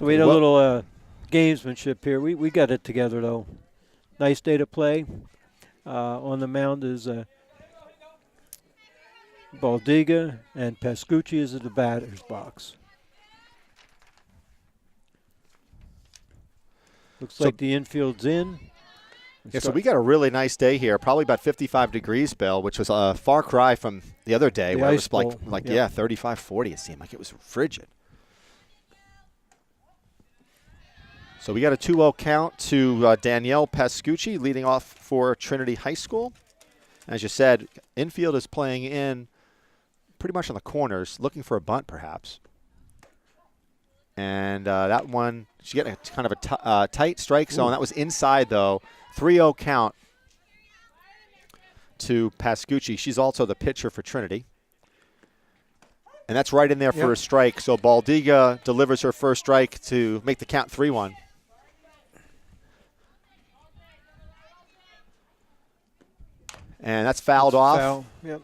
So we had a little gamesmanship here. We got it together, though. Nice day to play. On the mound is Baldiga, and Pascucci is at the batter's box. Looks like the infield's in. Yeah, so we got a really nice day here, probably about 55 degrees, Bill, which was a far cry from the other day where it was like 35, 40. It seemed like it was frigid. So we got a 2-0 count to Danielle Pascucci leading off for Trinity High School. As you said, infield is playing in pretty much on the corners, looking for a bunt perhaps. And that one, she's getting kind of a tight strike zone. Ooh. That was inside, though. 3-0 count to Pascucci. She's also the pitcher for Trinity. And that's right in there for a strike. So Baldiga delivers her first strike to make the count 3-1. And that's fouled off. Foul. Yep.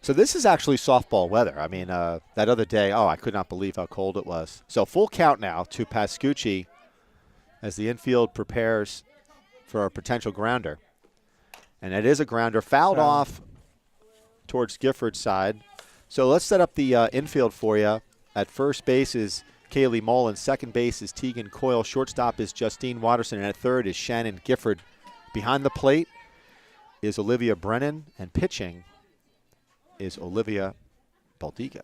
So this is actually softball weather. I mean, that other day, I could not believe how cold it was. So full count now to Pascucci as the infield prepares for a potential grounder. And it is a grounder fouled off towards Gifford's side. So let's set up the infield for you. At first base is Kaylee Mullen. Second base is Tegan Coyle. Shortstop is Justine Watterson. And at third is Shannon Gifford. Behind the plate is Olivia Brennan. And pitching is Olivia Baldiga.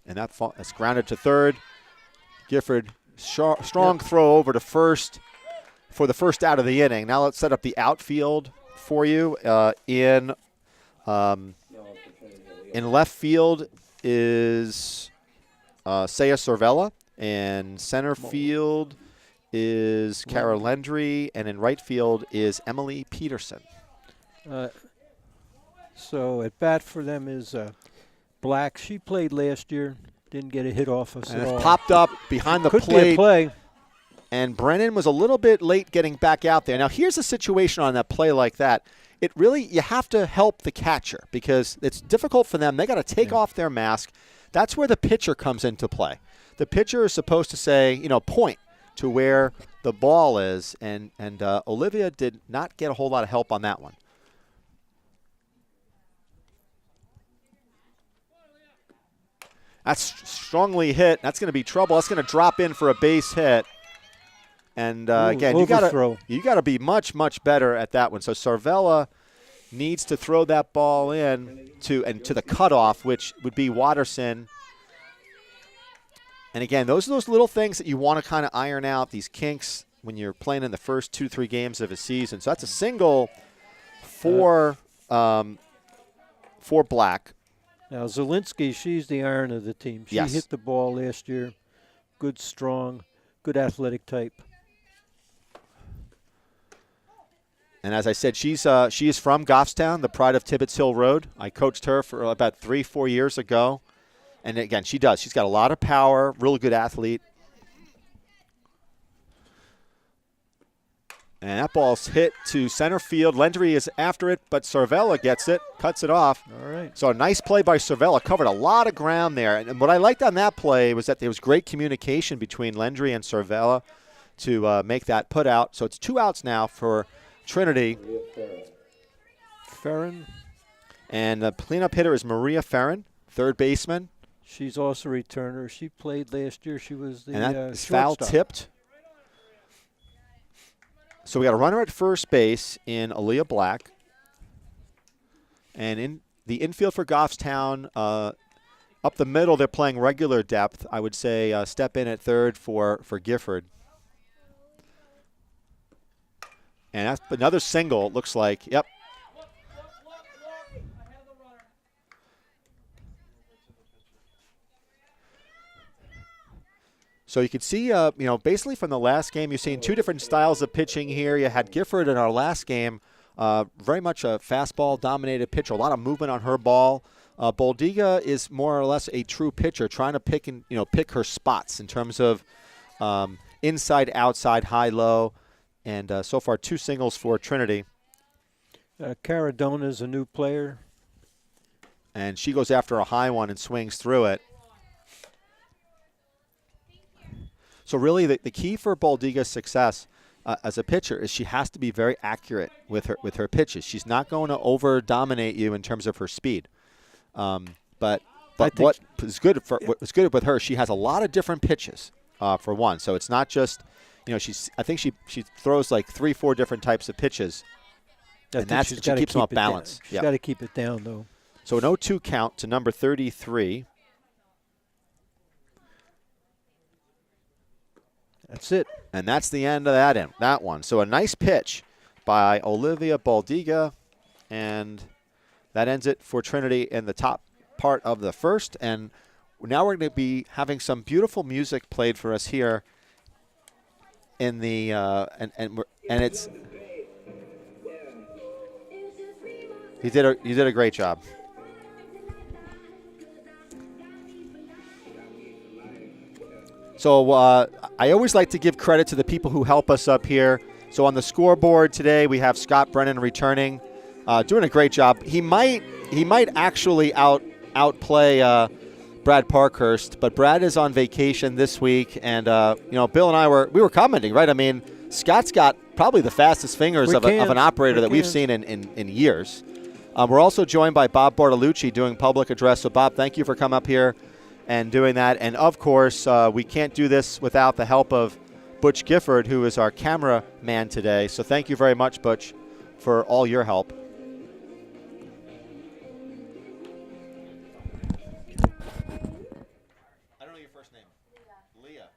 And that's grounded to third. Gifford, strong throw over to first for the first out of the inning. Now let's set up the outfield for you. In left field is Saya Cervella. And center field is Kara Lendry. And in right field is Emily Peterson. So at bat for them is Black. She played last year, didn't get a hit off us at all. Popped up behind the Could plate. Be a play. And Brennan was a little bit late getting back out there. Now here's a situation on that play like that. It really, you have to help the catcher because it's difficult for them. They got to take off their mask. That's where the pitcher comes into play. The pitcher is supposed to say, point to where the ball is, and Olivia did not get a whole lot of help on that one. That's strongly hit. That's going to be trouble. That's going to drop in for a base hit. And again, you got to be much, much better at that one. So Cervella needs to throw that ball in to the cutoff, which would be Watterson. And again, those are those little things that you want to kind of iron out, these kinks, when you're playing in the first 2-3 games of a season. So that's a single for Black. Now, Zielinski, she's the iron of the team. She hit the ball last year. Good, strong, good athletic type. And as I said, she is from Goffstown, the pride of Tibbetts Hill Road. I coached her for about 3-4 years ago. And again, she does. She's got a lot of power, really good athlete. And that ball's hit to center field. Lendry is after it, but Cervella gets it, cuts it off. All right. So a nice play by Cervella. Covered a lot of ground there. And what I liked on that play was that there was great communication between Lendry and Cervella to make that put out. So it's 2 outs now for Trinity. Ferrin. And the cleanup hitter is Maria Ferrin, third baseman. She's also a returner. She played last year. She was the and that is shortstop. Foul tipped. So we got a runner at first base in Aaliyah Black. And in the infield for Goffstown, up the middle, they're playing regular depth. I would say step in at third for Gifford. And that's another single, it looks like. Yep. So you can see, basically from the last game, you've seen two different styles of pitching here. You had Gifford in our last game, very much a fastball-dominated pitcher, a lot of movement on her ball. Baldiga is more or less a true pitcher, trying to pick her spots in terms of inside, outside, high, low, and so far 2 singles for Trinity. Cardona is a new player. And she goes after a high one and swings through it. So really the key for Baldiga's success as a pitcher is she has to be very accurate with her pitches. She's not going to over-dominate you in terms of her speed. But what's good with her, she has a lot of different pitches, for one. So it's not just, I think she throws like 3-4 different types of pitches. And she keeps them off balance. She's got to keep it down, though. So an 0-2 count to number 33. That's it. And that's the end of that one. So a nice pitch by Olivia Baldiga, and that ends it for Trinity in the top part of the first. And now we're going to be having some beautiful music played for us here in the and it's you did a great job. So I always like to give credit to the people who help us up here. So on the scoreboard today, we have Scott Brennan returning, doing a great job. He might actually outplay Brad Parkhurst, but Brad is on vacation this week, and Bill and I were commenting, right? I mean, Scott's got probably the fastest fingers of an operator that we've seen in years. We're also joined by Bob Bartolucci doing public address. So Bob, thank you for coming up here and doing that. And of course, we can't do this without the help of Butch Gifford, who is our cameraman today. So thank you very much, Butch, for all your help. I don't know your first name. Leah.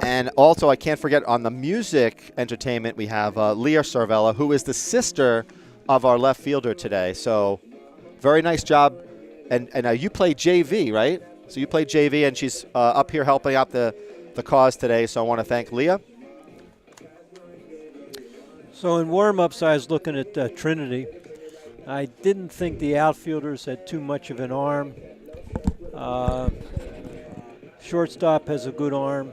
And also, I can't forget, on the music entertainment, we have Leah Sarvella, who is the sister of our left fielder today. So very nice job. And you play JV, right? So you play JV, and she's up here helping out the cause today. So I want to thank Leah. So in warm-ups, I was looking at Trinity. I didn't think the outfielders had too much of an arm. Shortstop has a good arm.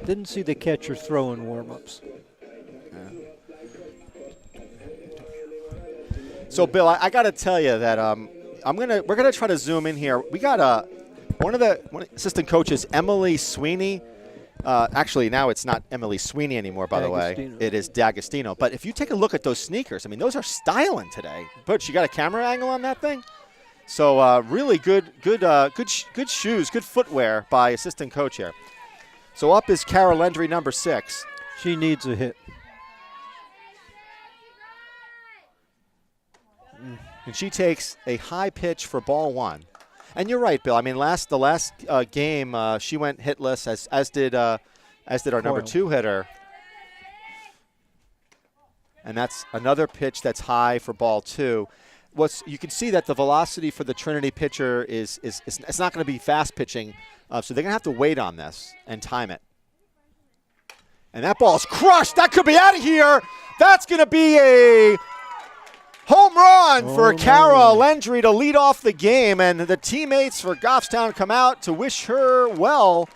Didn't see the catcher throw in warm-ups. So, Bill, I got to tell you that we're gonna try to zoom in here. We got one of the assistant coaches, Emily Sweeney. Actually, now it's not Emily Sweeney anymore, by the way. It is D'Agostino. But if you take a look at those sneakers, I mean, those are styling today. Butch, you got a camera angle on that thing? So really good shoes, good footwear by assistant coach here. So up is Cara Lendry, number 6. She needs a hit. And she takes a high pitch for ball 1. And you're right, Bill. I mean, the last game she went hitless, as did our number 2 hitter. And that's another pitch that's high for ball 2. You can see that the velocity for the Trinity pitcher is it's not going to be fast pitching, so they're going to have to wait on this and time it. And that ball's crushed. That could be out of here. That's going to be a home run for Cara Lendry to lead off the game, and the teammates for Goffstown come out to wish her well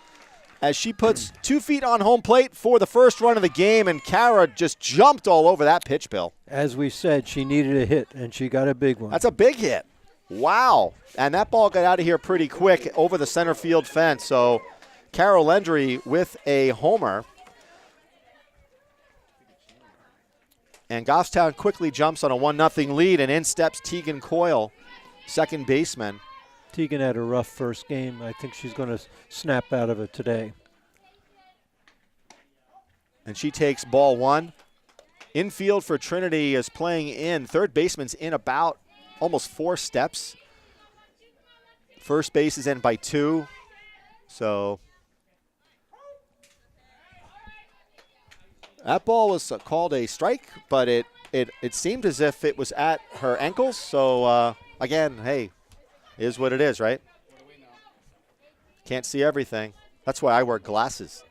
as she puts 2 feet on home plate for the first run of the game, and Cara just jumped all over that pitch, Bill. As we said, she needed a hit, and she got a big one. That's a big hit. Wow. And that ball got out of here pretty quick over the center field fence. So Cara Lendry with a homer. And Goffstown quickly jumps on a 1-0 lead, and in steps Tegan Coyle, second baseman. Tegan had a rough first game. I think she's going to snap out of it today. And she takes ball 1. Infield for Trinity is playing in. Third baseman's in about almost 4 steps. First base is in by 2. So that ball was called a strike, but it seemed as if it was at her ankles. So, again, hey, is what it is, right? Can't see everything. That's why I wear glasses.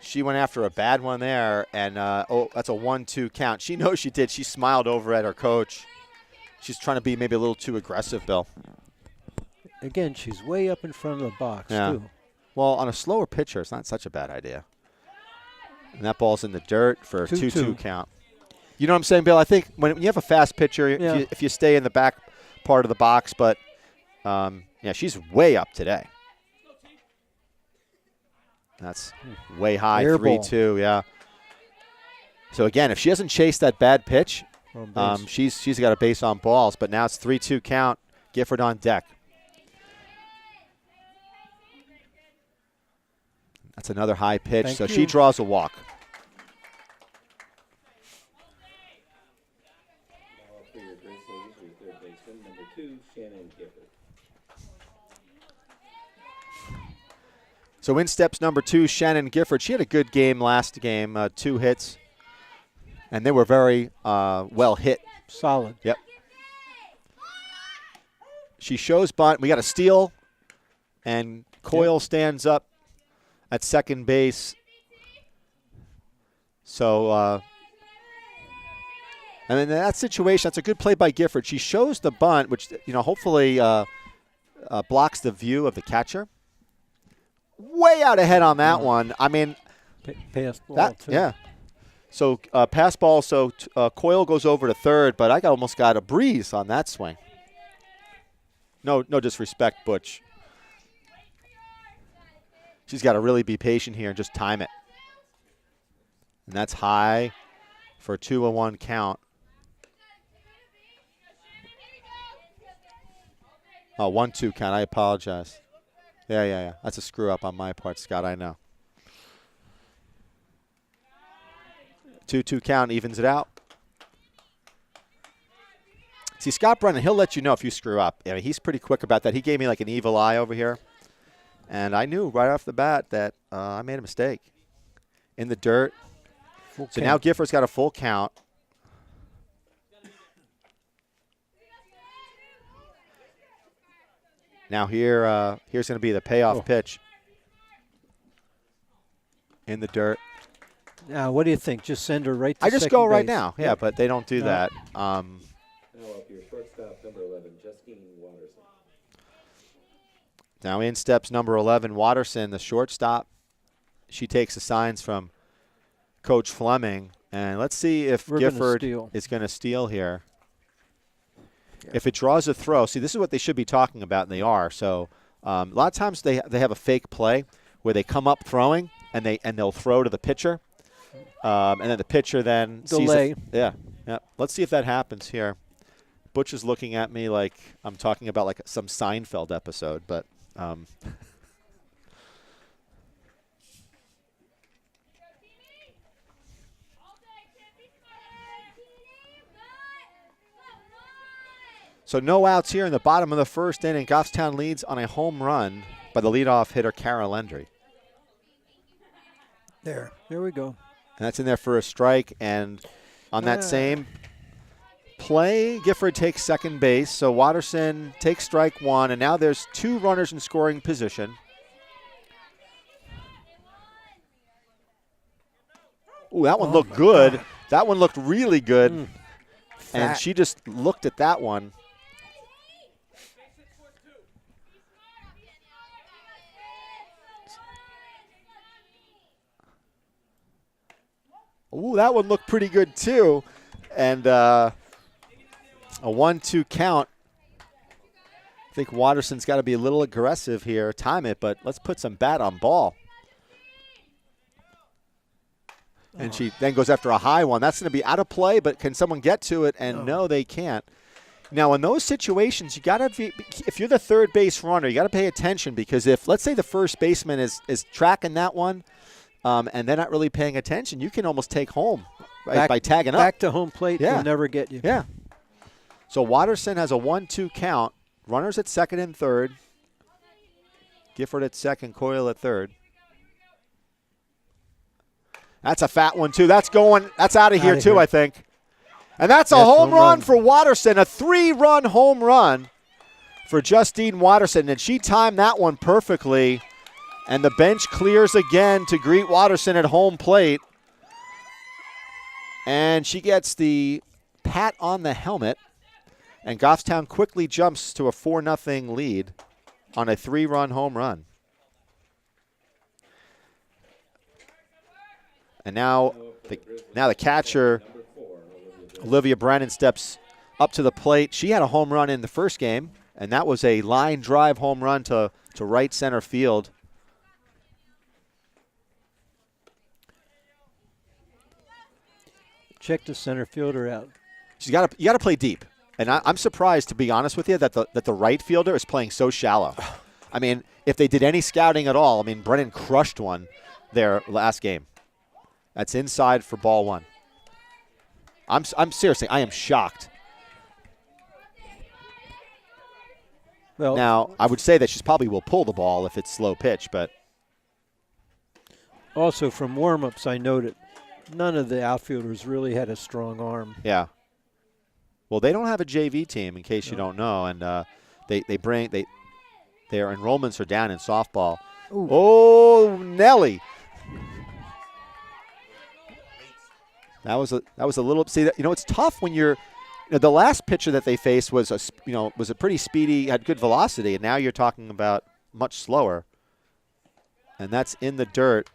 She went after a bad one there, and, that's a 1-2 count. She knows she did. She smiled over at her coach. She's trying to be maybe a little too aggressive, Bill. Again, she's way up in front of the box, too. Well, on a slower pitcher, it's not such a bad idea. And that ball's in the dirt for a 2-2 count. You know what I'm saying, Bill? I think when you have a fast pitcher, if you stay in the back part of the box, but yeah, she's way up today. That's way high, 3-2, yeah. So again, if she doesn't chase that bad pitch, she's got a base on balls. But now it's 3-2 count. Gifford on deck. That's another high pitch. She draws a walk. So in steps number 2, Shannon Gifford. She had a good game last game, 2 hits. And they were very well hit. Solid. Yep. She shows bunt. We got a steal. And Coyle stands up at second base. So, and in that situation, that's a good play by Gifford. She shows the bunt, which, hopefully blocks the view of the catcher. Way out ahead on that one. I mean, pass ball too. Yeah. So pass ball. So Coyle goes over to third, but I almost got a breeze on that swing. No disrespect, Butch. She's got to really be patient here and just time it. And that's high for a 2-1 count. Oh, 1-2 count. I apologize. Yeah. That's a screw up on my part, Scott. I know. 2-2 count evens it out. See, Scott Brennan, he'll let you know if you screw up. I mean, he's pretty quick about that. He gave me like an evil eye over here. And I knew right off the bat that I made a mistake. In the dirt. So now Gifford's got a full count. Now here's going to be the payoff pitch. In the dirt. Now, what do you think? Just send her right to I just second go right base. now. Yeah, but they don't do that. Now up your shortstop, number 11, Justine Watterson. Now in steps number 11, Watterson, the shortstop. She takes the signs from Coach Fleming. And let's see if Gifford is going to steal here. Yeah. If it draws a throw, see, this is what they should be talking about, and they are. So a lot of times they have a fake play where they come up throwing, and they'll throw to the pitcher. And then the pitcher then delay. Sees it. Yeah. Let's see if that happens here. Butch is looking at me like I'm talking about like some Seinfeld episode, but so no outs here in the bottom of the first inning. Goffstown leads on a home run by the leadoff hitter, Carol Endry. There we go. And that's in there for a strike. And on that same play, Gifford takes second base. So Watterson takes strike 1. And now there's 2 runners in scoring position. Ooh, that one looked good. God. That one looked really good. And she just looked at that one. Ooh, that one looked pretty good too. And a 1-2 count. I think Watterson's got to be a little aggressive here, time it, but let's put some bat on ball. And she then goes after a high one. That's going to be out of play, but can someone get to it? And no, they can't. Now, in those situations, you got to be, if you're the third base runner, you got to pay attention, because if, let's say, the first baseman is tracking that one, and they're not really paying attention, you can almost take home by tagging up. Back to home plate will never get you. Yeah. So Watterson has a 1-2 count. Runners at second and third. Gifford at second, Coyle at third. That's a fat one, too. That's out of here, too, I think. And that's a home run for Watterson, a 3-run home run for Justine Watterson. And she timed that one perfectly. And the bench clears again to greet Watterson at home plate. And she gets the pat on the helmet. And Goffstown quickly jumps to a 4-0 lead on a 3-run home run. And now the catcher, Olivia Brennan, steps up to the plate. She had a home run in the first game, and that was a line drive home run to right center field. Check the center fielder out. You got to play deep. And I'm surprised, to be honest with you, that the right fielder is playing so shallow. I mean, if they did any scouting at all, I mean, Brennan crushed one there last game. That's inside for ball one. I'm seriously, I am shocked. Well, now, I would say that she probably will pull the ball if it's slow pitch, but. Also, from warm-ups, I noted none of the outfielders really had a strong arm. Yeah. Well, they don't have a JV team, in case you don't know, and their enrollments are down in softball. Ooh. Oh, Nelly! That was a little. See, it's tough when you're. The last pitcher that they faced was a pretty speedy, had good velocity, and now you're talking about much slower, and that's in the dirt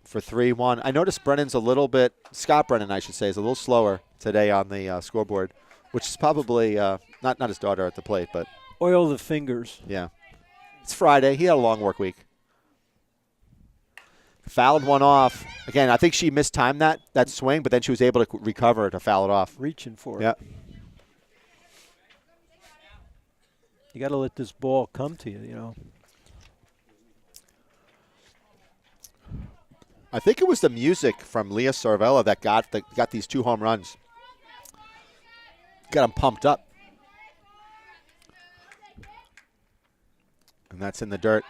for 3-1. I noticed Brennan's a little bit, Scott Brennan, I should say, is a little slower today on the scoreboard, which is probably not his daughter at the plate, but. Oil the fingers. Yeah. It's Friday. He had a long work week. Fouled one off. Again, I think she mistimed that swing, but then she was able to recover to foul it off. Reaching for it. Yeah. You got to let this ball come to you, I think it was the music from Leah Sarvella that got these 2 home runs. Got them pumped up. And that's in the dirt.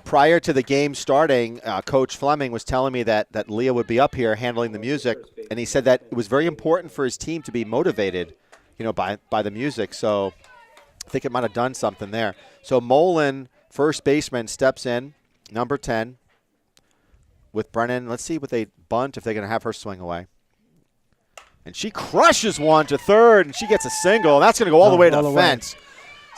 Prior to the game starting, Coach Fleming was telling me that Leah would be up here handling the music, and he said that it was very important for his team to be motivated, by the music. So I think it might have done something there. So Mullen, first baseman, steps in, number 10, with Brennan. Let's see with a bunt if they're going to have her swing away. And she crushes one to third, and she gets a single. And that's going to go all the way to the fence.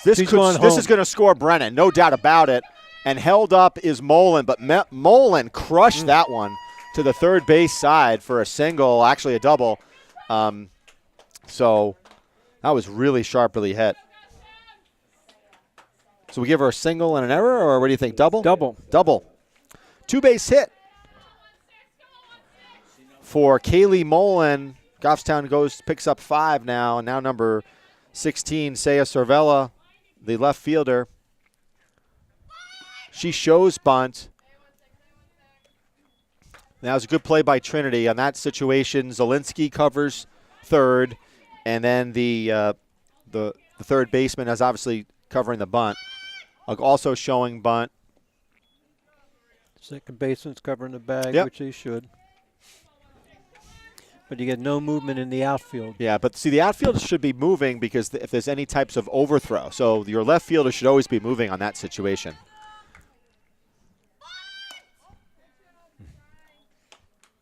This is going to score Brennan, no doubt about it. And held up is Mullen, but Mullen crushed that one to the third base side for a single, actually a double. So that was really sharply hit. So we give her a single and an error, or what do you think, double? Double. Double. 2-base hit for Kaylee Mullen. Goffstown picks up 5 now, and now number 16, Saya Cervella, the left fielder. She shows bunt. That was a good play by Trinity. On that situation, Zielinski covers third, and then the third baseman is obviously covering the bunt. Also showing bunt. Second baseman's covering the bag, Yep. which he should. But you get no movement in the outfield. Yeah, but see, the outfield should be moving because if there's any types of overthrow. So your left fielder should always be moving on that situation.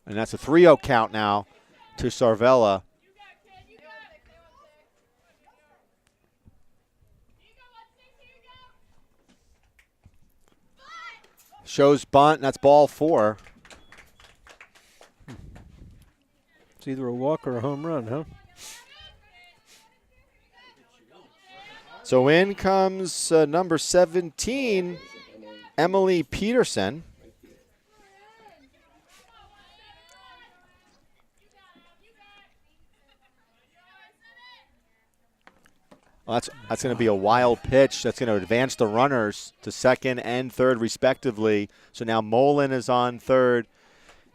And that's a 3-0 count now to Sarvella. Shows bunt, and that's ball 4. It's either a walk or a home run, huh? So in comes number 17, Emily Peterson. Well, that's going to be a wild pitch. That's going to advance the runners to second and third, respectively. So now Mullen is on third,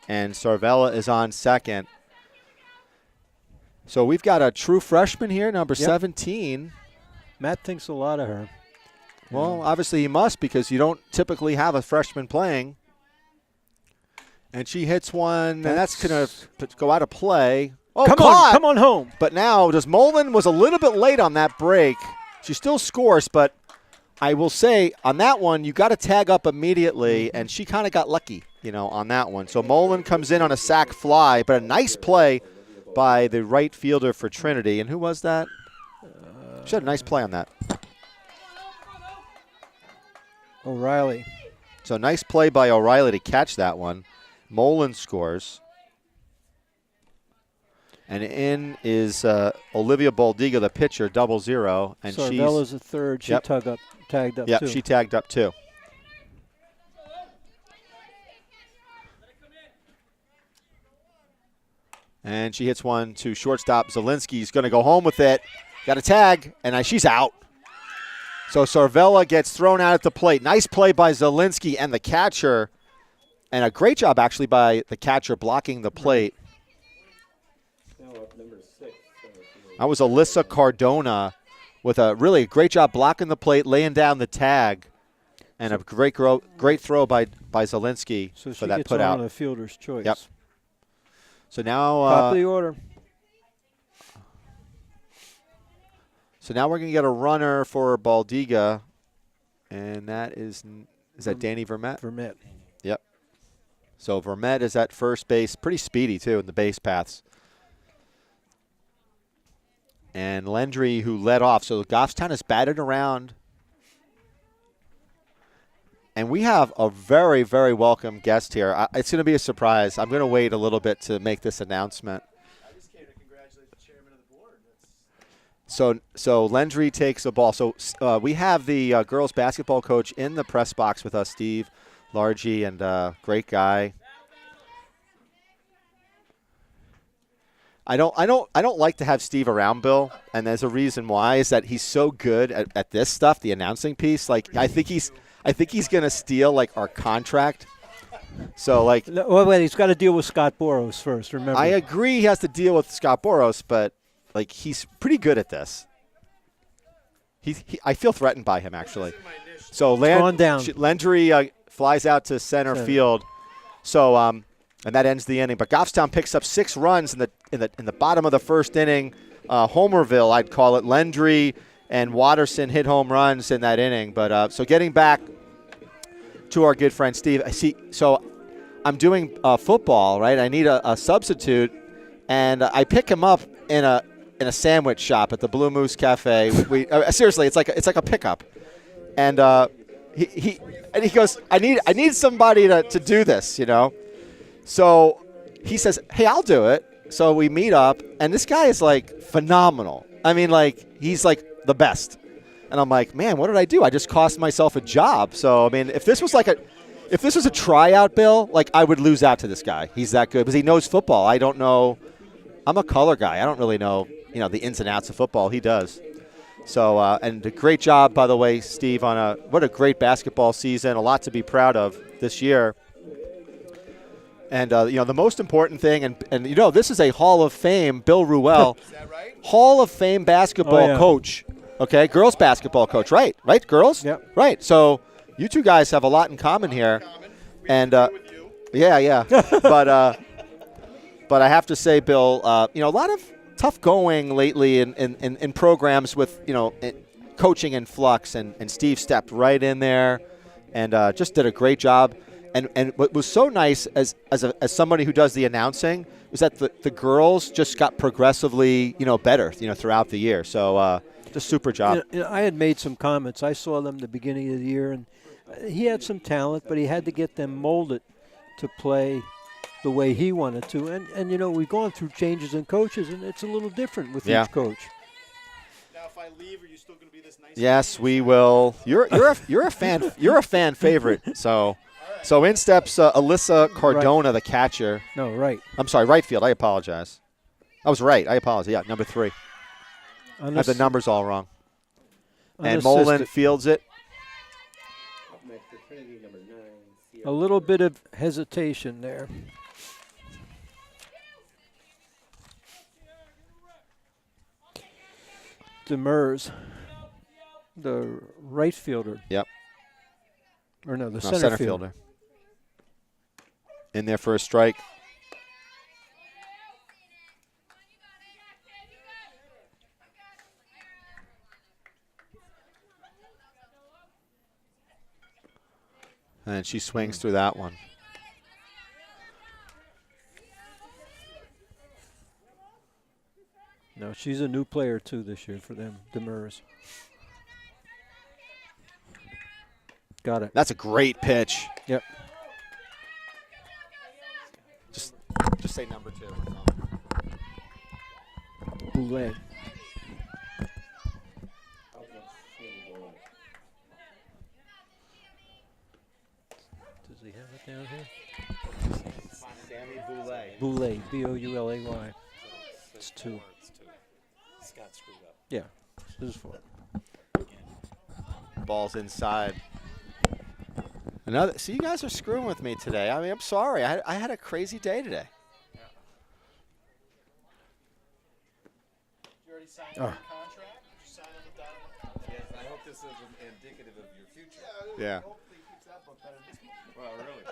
and Sarvella is on second. So we've got a true freshman here, number 17. Matt thinks a lot of her. Well, obviously he must because you don't typically have a freshman playing. And she hits one, and that's going to go out of play. Oh, come on home. But now, Mullen was a little bit late on that break. She still scores, but I will say on that one, you got to tag up immediately, and she kind of got lucky, on that one. So Mullen comes in on a sac fly, but a nice play by the right fielder for Trinity. And who was that? She had a nice play on that. O'Reilly. So nice play by O'Reilly to catch that one. Mullen scores. And in is Olivia Baldiga, the pitcher, 0-0. And Sarvella's a third. She Yep. tagged up Yep, too. she tagged up too. And she hits one to shortstop. Zielinski's going to go home with it. Got a tag, and she's out. So Sarvella gets thrown out at the plate. Nice play by Zielinski and the catcher. And a great job, actually, by the catcher blocking the plate. Now up number 6. That was Alyssa Cardona with a really great job blocking the plate, laying down the tag, and a great throw by Zielinski So for that she gets put on out. a fielder's choice. Yep. So now, Top of the order. so now we're going to get a runner for Baldiga, and that is that Danny Vermette? Vermette. Yep. So Vermette is at first base, pretty speedy too in the base paths. And Lendry, who led off. So Goffstown has batted around. And we have a very, very welcome guest here. It's going to be a surprise. I'm going to wait a little bit to make this announcement. I just came to congratulate the chairman of the board. So Lendry takes the ball. So we have the girls basketball coach in the press box with us, Steve Largy, and great guy. I don't like to have Steve around, Bill, and there's a reason why. Is that he's so good at this stuff, the announcing piece. Like I think he's gonna steal like our contract. So like, Well, wait, he's got to deal with Scott Boros first. Remember, I agree he has to deal with Scott Boros, but like he's pretty good at this. I feel threatened by him actually. So gone down. Lendry flies out to center field. So and that ends the inning. But Goffstown picks up 6 runs in the bottom of the first inning. Homerville, I'd call it. Lendry and Watterson hit home runs in that inning. But so getting back to our good friend Steve, so I'm doing football, right? I need a substitute, and I pick him up in a sandwich shop at the Blue Moose Cafe. Seriously, it's like a pickup, and he goes, I need somebody to do this, you know. So he says, hey, I'll do it. So we meet up, and this guy is like phenomenal. I mean, like he's like the best. And I'm like, man, what did I do? I just cost myself a job. So I mean, if this was a tryout, Bill, like I would lose out to this guy. He's that good because he knows football. I don't know. I'm a color guy. I don't really know, the ins and outs of football. He does. So and a great job, by the way, Steve, on what a great basketball season. A lot to be proud of this year. And, the most important thing, and this is a Hall of Fame, Bill Ruel, Is that right? Hall of Fame basketball coach, okay, girls basketball coach, right, girls? Yep. Right, so you two guys have a lot in common here. And, With you. yeah, but I have to say, Bill, a lot of tough going lately in programs with, coaching in flux, and Steve stepped right in there and just did a great job. And what was so nice as somebody who does the announcing is that the girls just got progressively, better, throughout the year. So just super job. I had made some comments. I saw them at the beginning of the year, and he had some talent, but he had to get them molded to play the way he wanted to. And we've gone through changes in coaches, and it's a little different with each coach. Now, if I leave, are you still going to be this nice? Yes, we will. You're a fan favorite. So in steps Alyssa Cardona, the catcher. No, right. I'm sorry, right field. I apologize. I was right. I apologize. Yeah, number 3. I have the numbers all wrong. And Mullen fields it. Up next for Trinity, number 9. A little bit of hesitation there. Demers, the right fielder. Yep. Or no, the No, center fielder. fielder. In there for a strike. And she swings through that one. No, she's a new player too this year for them, Demers. Got it. That's a great pitch. Yep. say number 2. Boulay. Does he have it down here? Sammy Boulay. Boulay. B-O-U-L-A-Y. It's 2. Scott screwed up. Yeah. This is 4. Ball's inside. Another. See, you guys are screwing with me today. I mean, I'm sorry. I had a crazy day today. You already signed Oh. your contract? Did you sign on the dotted line? Yes, I hope this is indicative of your future. Yeah. Hopefully he keeps that book better than this one. Well, really.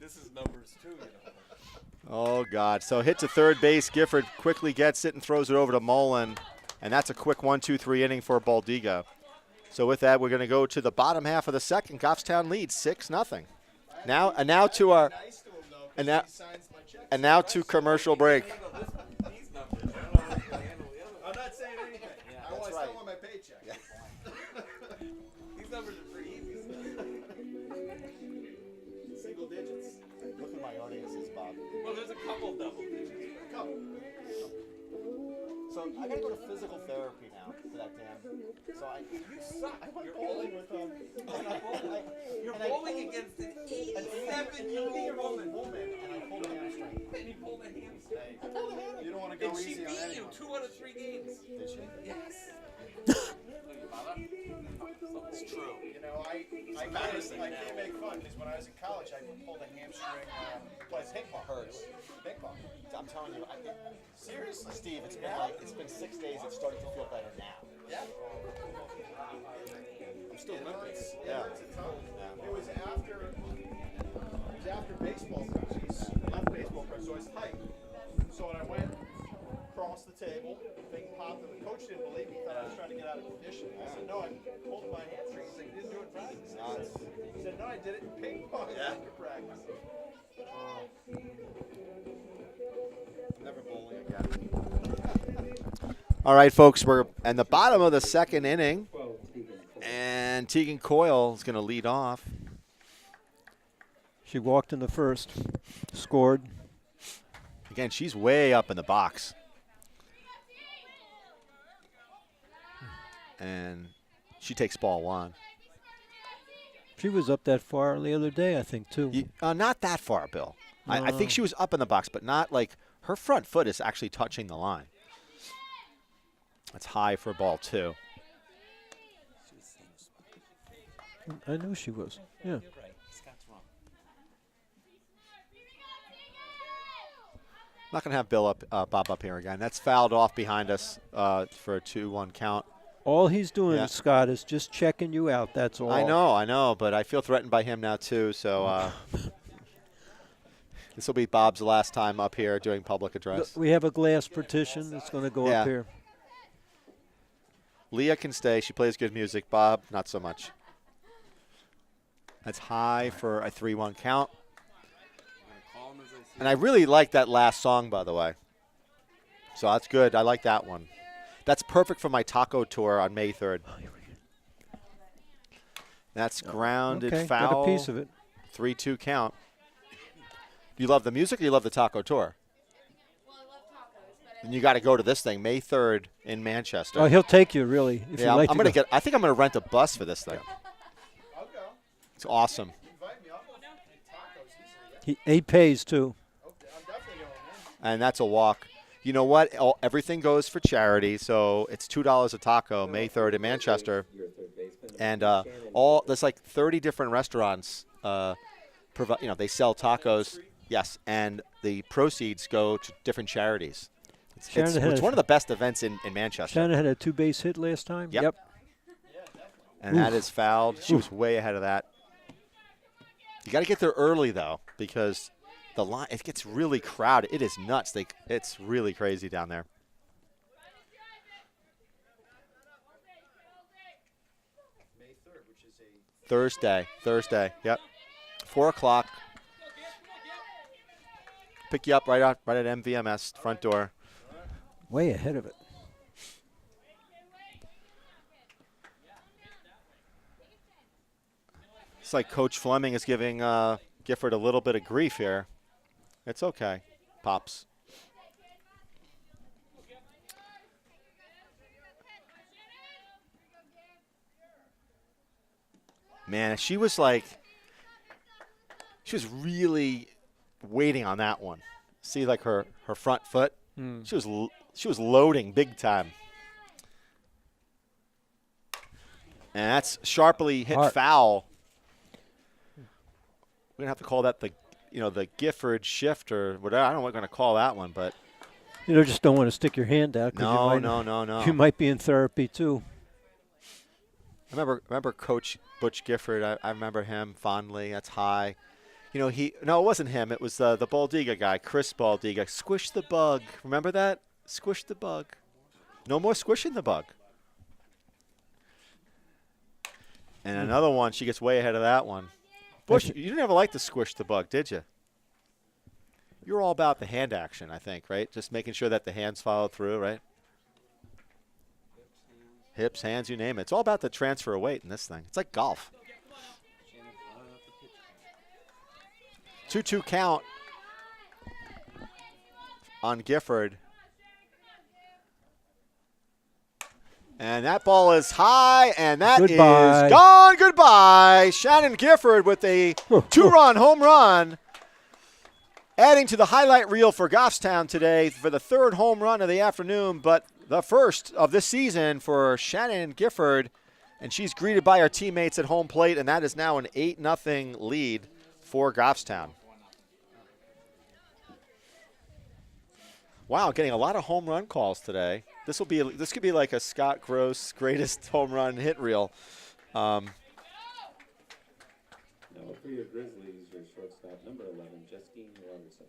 This is numbers too, you know. Oh, God. So hit to third base. Gifford quickly gets it and throws it over to Mullen. And that's a quick 1-2-3 inning for Baldiga. So with that, we're going to go to the bottom half of the second. Goffstown leads 6-0. Now to our Nice to him, though, 'cause and now he signs my checks. and now to commercial break. These numbers, I don't know how to handle the other. I'm not saying anything. Yeah, I that's still right. want my paycheck. These numbers are pretty easy. Single digits. Look at my audiences, Bob. Well, there's a couple double digits. Couple. So I got to go to physical therapy now for that damn. So You suck. You're bowling bowling with them. You're bowling against an 87-year-old woman. And I pulled a hamstring. And you pulled a hamstring. You don't want to go And she easy on beat you anyone. 2 out of 3 games. Did she? Yes. It's true. You know, I can't make fun because when I was in college, I pulled a hamstring playing ping pong. Hurts. Ping pong. I'm telling you, Seriously? Steve, it's been 6 days. It's starting to feel better now. Yeah. I'm still limping. It Yeah. hurts a ton. It was after baseball practice. Left baseball practice, so I was tight. So when I went across the table, thing popped, and the coach didn't believe me. He thought I was trying to get out of conditioning. I said, no, I pulled my hamstring. He said, you didn't do it in practice. He said, no, I did it in ping pong after practice. Never bowling again. All right, folks, we're in the bottom of the second inning, and Tegan Coyle is going to lead off. She walked in the first. Scored. Again, she's way up in the box. And she takes ball 1. She was up that far the other day, I think, too. Not that far, Bill. I think she was up in the box, but not like her front foot is actually touching the line. That's high for ball 2. I knew she was. Yeah. You're right. Scott's wrong. Not going to have Bob up here again. That's fouled off behind us for a 2-1 count. All he's doing, Yeah. Scott, is just checking you out. That's all. I know, but I feel threatened by him now too. So this will be Bob's last time up here doing public address. We have a glass partition that's going to go Yeah. up here. Leah can stay. She plays good music. Bob, not so much. That's high for a 3-1 count. And I really like that last song, by the way. So that's good. I like that one. That's perfect for my taco tour on May 3rd. That's grounded Okay, foul. got a piece of it. 3-2 count. Do you love the music or you love the taco tour? Well, I love tacos, but Then you got to go to this thing May 3rd in Manchester. Oh, he'll take you, really. If yeah, you like I'm to gonna go. get. I think I'm gonna rent a bus for this thing. I'll go. It's awesome. Invite me. I'll go eat tacos easily. He pays, too. Okay, I'm definitely going in. And that's a walk. You know what? Everything goes for charity, so it's $2 a taco, May 3rd in Manchester, Your third baseman. and there's like 30 different restaurants. They sell tacos. Yes, and the proceeds go to different charities. Shannon had It's a- one of the best events in Manchester, Shannon had a 2-base hit last time. Yep. and that is fouled. She was way ahead of that. You got to get there early though, because the line it gets really crowded. It is nuts. It's really crazy down there. May 3rd, which is a Thursday. Yep. 4 o'clock. Pick you up right at MVMS front door. Way ahead of it. It's like Coach Fleming is giving Gifford a little bit of grief here. It's okay. pops. Man, she was really waiting on that one. See, like her front foot. She was loading big time. And that's sharply hit foul. We're gonna have to call that the Gifford shift or whatever. I don't know what we're gonna call that one, but Just don't want to stick your hand out. No. You might be in therapy too. I remember Coach Butch Gifford. I remember him fondly. That's high. No, it wasn't him. It was the Baldiga guy, Chris Baldiga. Squish the bug. Remember that? Squish the bug. No more squishing the bug. And another one, she gets way ahead of that one. Bush, you never liked to squish the bug, did you? You're all about the hand action, I think, right? Just making sure that the hands follow through, right? Hips, hands, you name it. It's all about the transfer of weight in this thing. It's like golf. 2-2 count on Gifford. And that ball is high, and that is gone. Goodbye. Shannon Gifford with a 2-run home run, adding to the highlight reel for Goffstown today for the 3rd home run of the afternoon, but the first of this season for Shannon Gifford. And she's greeted by her teammates at home plate, and that is now an 8-0 lead for Goffstown. Wow, getting a lot of home run calls today. This could be like a Scott Gross greatest home run hit reel. Now for your Grizzlies, your shortstop, number 11, Justine Robertson.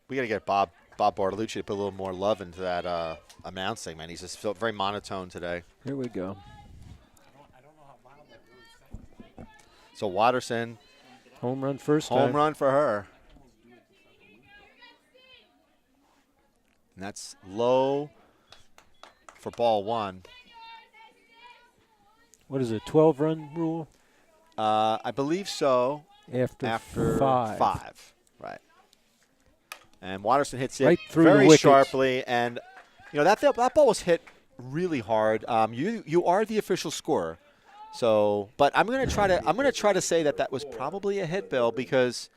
We got to get Bob Bartolucci to put a little more love into that announcing, man. He's just felt very monotone today. Here we go. So Watterson. Home run first time. Home run for her. And that's low for ball 1. What is it, 12-run rule? I believe so. After 5. Right. And Watterson hits it right through very the wickets. sharply. And, that ball was hit really hard. You are the official scorer. So, but I'm going to try to say that was probably a hit, Bill, because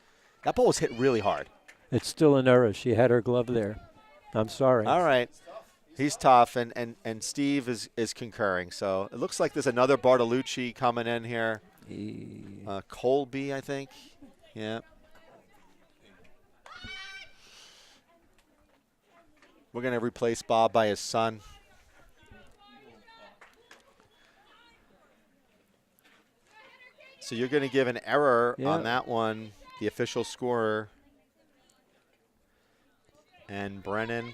that ball was hit really hard. It's still an error. She had her glove there. I'm sorry. All right. He's tough, and Steve is concurring. So it looks like there's another Bartolucci coming in here. Colby, I think. Yeah. We're going to replace Bob by his son. So you're going to give an error on that one, the official scorer. And Brennan,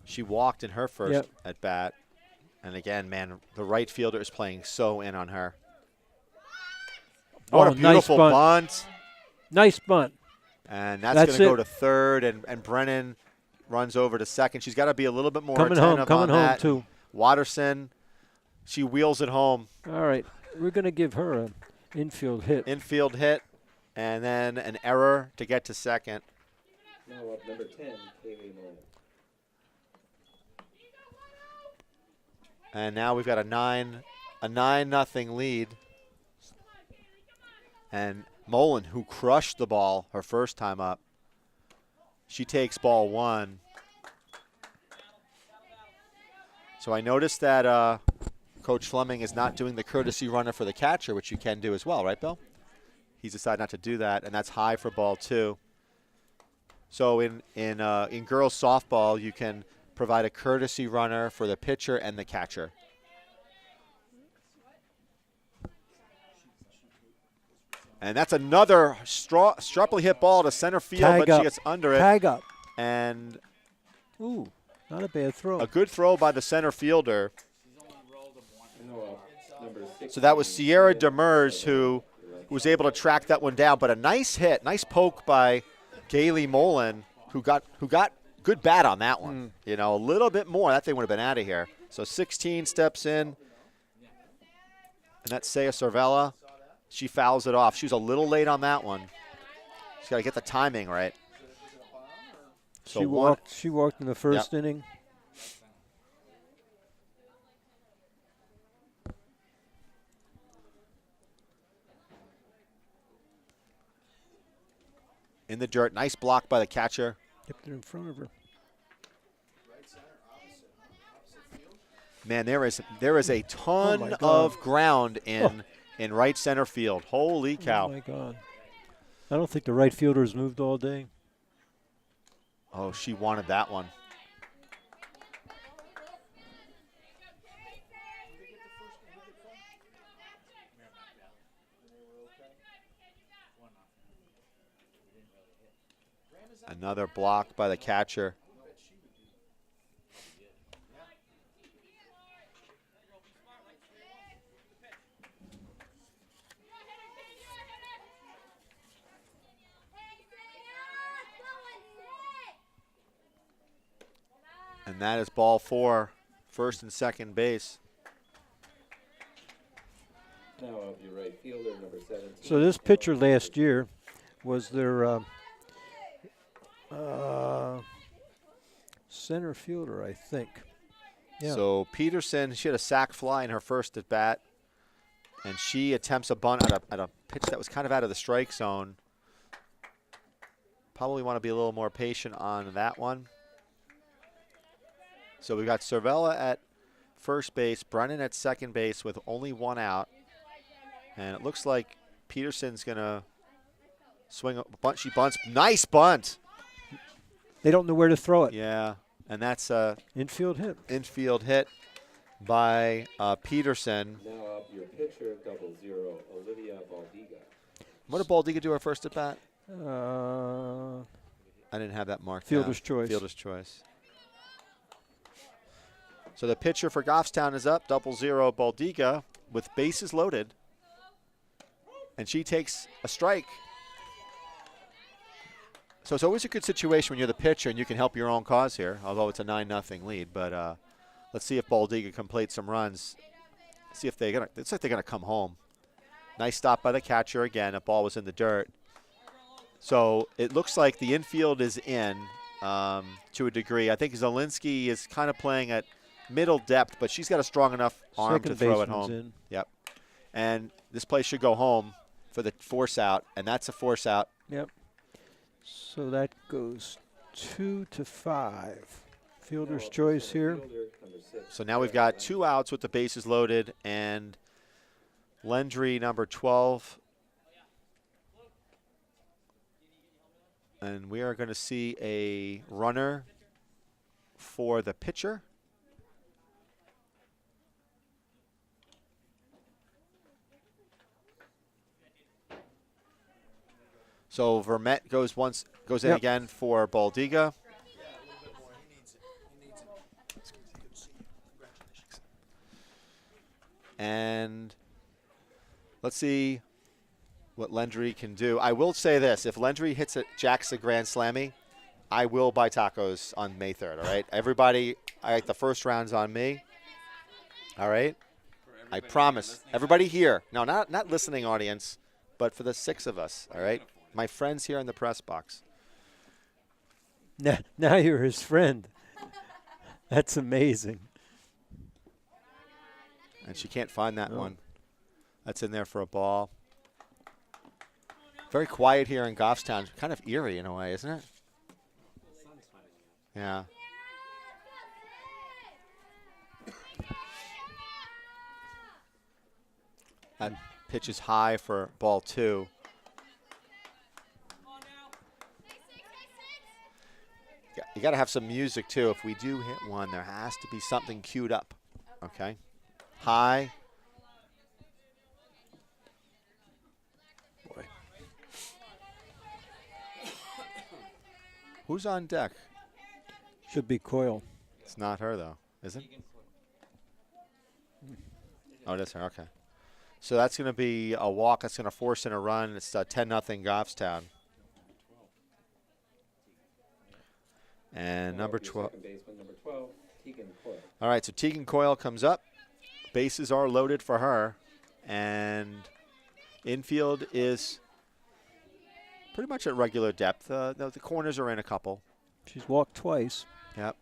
she walked in her first at bat. And again, man, the right fielder is playing so in on her. What a beautiful nice bunt. Nice bunt. And that's going to go to third, and Brennan runs over to second. She's got to be a little bit more attentive on that. Coming home, too. Watterson, she wheels it home. All right. We're going to give her an infield hit. Infield hit, and then an error to get to second. Now up number 10, Kaylee Mullen. And now we've got a 9-0 lead. And Mullen, who crushed the ball her first time up, she takes ball 1. So I noticed that Coach Fleming is not doing the courtesy runner for the catcher, which you can do as well, right, Bill? He's decided not to do that, and that's high for ball 2. So in girls softball, you can provide a courtesy runner for the pitcher and the catcher. And that's another sharply hit ball to center field, but she gets under it. Tag up. And ooh, not a bad throw. A good throw by the center fielder. So that was Sierra Demers who was able to track that one down. But a nice hit, nice poke by Kaylee Mullen, who got good bat on that one. A little bit more, that thing would have been out of here. So 16 steps in, and that's Saya Cervella. She fouls it off. She was a little late on that one. She's got to get the timing right. So she one- walked. She walked in the first inning. In the dirt. Nice block by the catcher. Kept it in front of her. Man, there is a ton my God. of ground in right center field. Holy cow. Oh my God! I don't think the right fielder has moved all day. Oh, she wanted that one. Another block by the catcher. And that is ball 4, first and second base. Now up your right fielder, number 17. So this pitcher last year was their center fielder, I think. Yeah. So Peterson, she had a sac fly in her first at bat, and she attempts a bunt at a pitch that was kind of out of the strike zone. Probably want to be a little more patient on that one. So we got Cervella at first base, Brennan at second base with only one out. And it looks like Peterson's going to swing a bunt. She bunts. Nice bunt. They don't know where to throw it. Yeah, and that's a Infield hit. infield hit by Peterson. Now up your pitcher, 00, Olivia Valdiga. What did Baldiga do her first at bat? I I didn't have that marked Fielder's down. choice. Fielder's choice. So the pitcher for Goffstown is up, 00 Baldiga with bases loaded. And she takes a strike. So it's always a good situation when you're the pitcher and you can help your own cause here, although it's a 9-0 lead. But let's see if Baldiga can plate some runs. See if they're gonna. It's like they're gonna come home. Nice stop by the catcher again. The ball was in the dirt. So it looks like the infield is in to a degree. I think Zielinski is kind of playing at middle depth, but she's got a strong enough arm Second to throw it baseman's home. in. Yep. And this play should go home for the force out, and that's a force out. Yep. So that goes 2-5. Fielder's choice here. Fielder, number 6. So now we've got 2 outs with the bases loaded, and Lendry, number 12. And we are going to see a runner for the pitcher. So Vermette goes in Yep. again for Baldiga. And let's see what Lendry can do. I will say this. If Lendry hits it, jacks a grand slammy, I will buy tacos on May 3rd, all right? Everybody, the first round's on me, all right? I promise. Everybody here. No, not listening audience, but for the 6 of us, all right? My friends here in the press box. Now you're his friend. That's amazing. And she can't find that No. one. That's in there for a ball. Very quiet here in Goffstown. Kind of eerie in a way, isn't it? Yeah. That pitch is high for ball 2. You got to have some music, too. If we do hit one, there has to be something queued up. Okay. High. Boy. Who's on deck? Should be Coyle. It's not her, though, is it? Oh, it is her. Okay. So that's going to be a walk. That's going to force in a run. It's 10-0 Goffstown. And Now number up your 12. Second baseman, number 12, Tegan Coyle. All right, so Tegan Coyle comes up. Bases are loaded for her. And infield is pretty much at regular depth. The corners are in a couple. She's walked twice. Yep.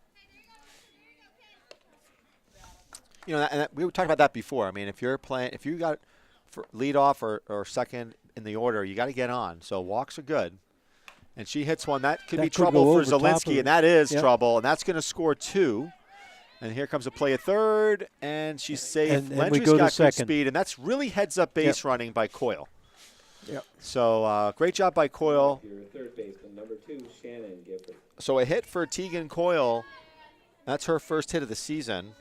You know, and we talked about that before. I mean, if you got lead off or second in the order, you got to get on. So walks are good. And she hits one. That could be trouble for Zielinski, and that is trouble. And that's going to score 2. And here comes a play at third, and she's safe. And we Landry's go got to good second. speed, and that's really heads-up base running by Coyle. Yep. So great job by Coyle. Your third baseman, number 2, Shannon Gifford. So a hit for Tegan Coyle. That's her first hit of the season.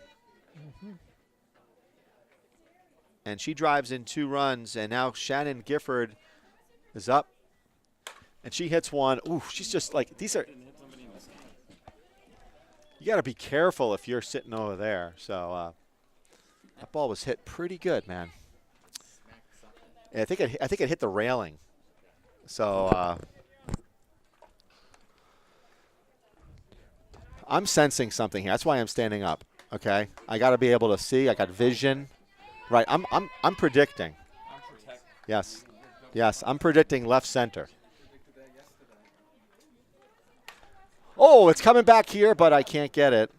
And she drives in 2 runs, and now Shannon Gifford is up. And she hits one. Ooh, she's just like, these are – you got to be careful if you're sitting over there. So that ball was hit pretty good, man. Yeah, I think it hit the railing. So I'm sensing something here. That's why I'm standing up. Okay, I got to be able to see. I got vision. Right, I'm predicting. Yes, I'm predicting left center. Oh, it's coming back here, but I can't get it.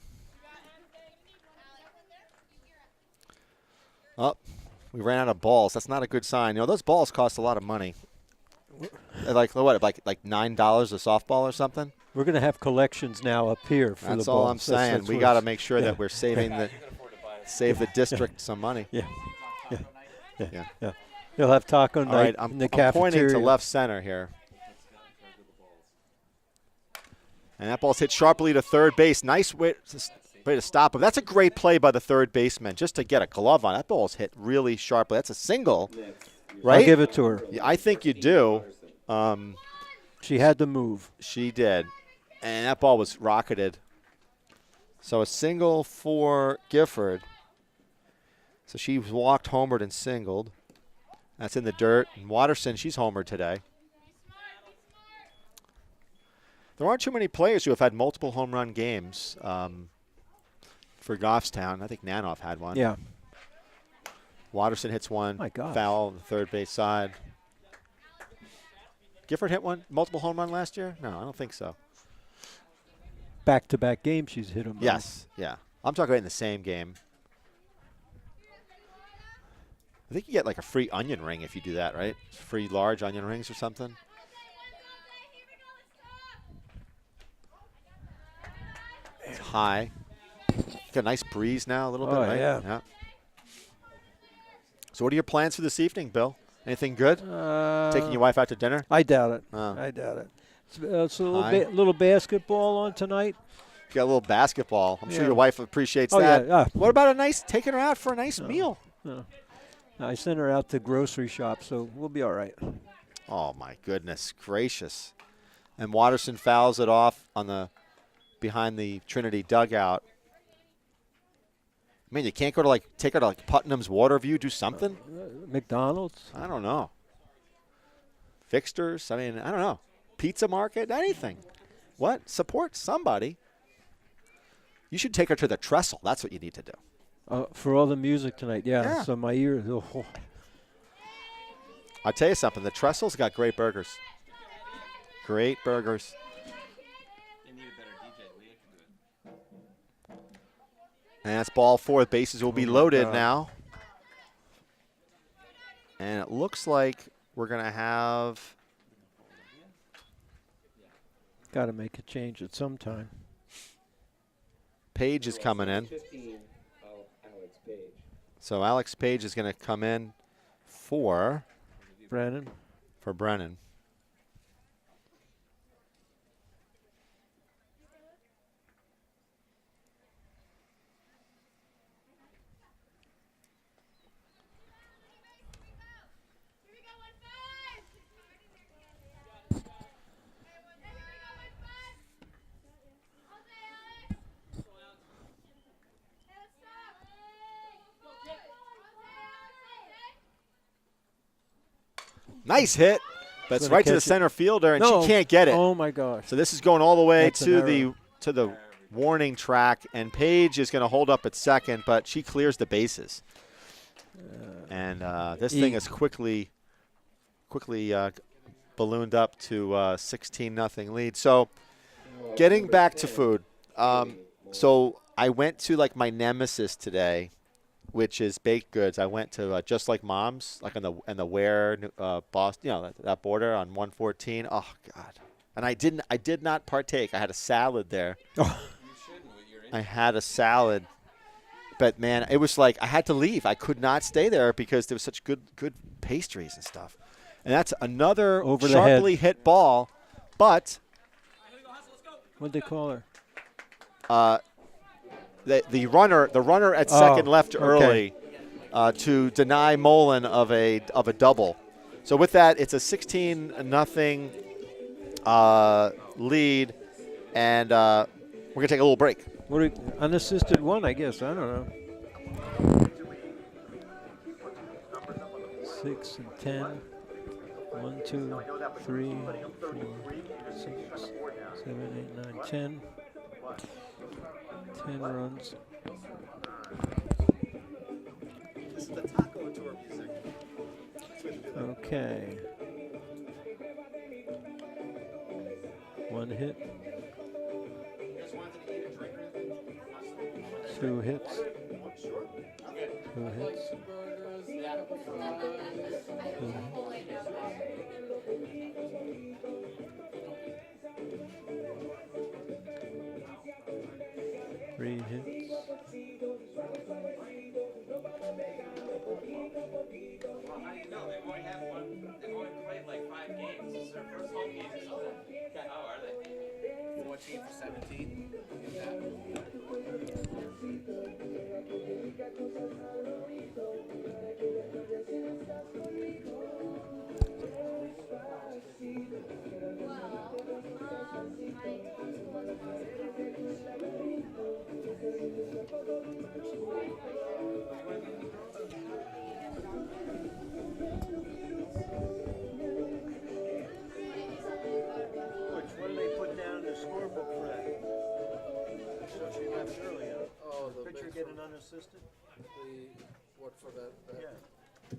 Oh, we ran out of balls. That's not a good sign. You know, those balls cost a lot of money. Like what? Like $9 a softball or something? We're going to have collections now up here for the balls. That's all I'm saying. That's We got to make sure that we're saving save the district some money. Yeah. You'll have taco night All right, in the I'm cafeteria. pointing to left center here. And that ball's hit sharply to third base. Nice way to stop him. That's a great play by the third baseman just to get a glove on. That ball's hit really sharply. That's a single, right? I'll give it to her. Yeah, I think you do. She had to move. She did. And that ball was rocketed. So a single for Gifford. So she walked, homered, and singled. That's in the dirt. And Watterson, she's homered today. There aren't too many players who have had multiple home run games for Goffstown. I think Nanoff had one. Yeah. Watterson hits one. My gosh. Foul on the third base side. Gifford hit one multiple home run last year? No, I don't think so. Back-to-back games she's hit them. Yes, yeah. I'm talking about in the same game. I think you get like a free onion ring if you do that, right? Free large onion rings or something. It's high. Got a nice breeze now a little bit, right? Yeah. So what are your plans for this evening, Bill? Anything good? Taking your wife out to dinner? I doubt it. Oh. I doubt it. It's a little basketball on tonight. You got a little basketball. I'm sure Yeah. your wife appreciates Oh, that. yeah. What about taking her out for a nice meal? I sent her out to grocery shop, so we'll be all right. Oh, my goodness gracious. And Watterson fouls it off on behind the Trinity dugout. I mean, you can't go to take her to Putnam's Waterview, do something? McDonald's? I don't know. Fixtures? I mean, I don't know. Pizza market? Anything. What? Support somebody. You should take her to the Trestle. That's what you need to do. For all the music tonight, yeah. So my ears. Oh. I'll tell you something. The Trestle's got great burgers. Great burgers. And that's ball 4. Bases will be loaded now. And it looks like we're going to have. Got to make a change at some time. Page is coming in. 15, Alex Page. So Alex Page is going to come in for Brennan. Brennan. Nice hit, but it's right to the center fielder, and she can't get it. Oh my gosh! So this is going all the way That's to the warning track, and Paige is going to hold up at second, but she clears the bases. And this thing is quickly ballooned up to 16-0 lead. So Getting back to food. So I went to like my nemesis today, which is baked goods. I went to Just Like Mom's, like in the Ware, Boston, that border on 114. Oh God! And I did not partake. I had a salad there. Oh. I had a salad, but man, it was like I had to leave. I could not stay there because there was such good pastries and stuff. And that's another Over the sharply hit ball, but What'd they call her? the runner at second left early to deny Mullen of a double. So with that, it's a 16-0 lead, and we're gonna take a little break. Unassisted one, I guess. I don't know. 6 and 10. 1, 2, 3, 4, 6, 7, 8, 9, 10. 10 runs. This is the taco tour music. Okay. 1 hit. 2 hits. 2 hits. 2 3 hits. Well, how do you know? They've only played like 5 games. This is their first home game. Oh, are they? 14 for 17. What did they put down in the scorebook for that? So she left early, huh? Oh, the Pitcher big getting unassisted? what for that? Yeah.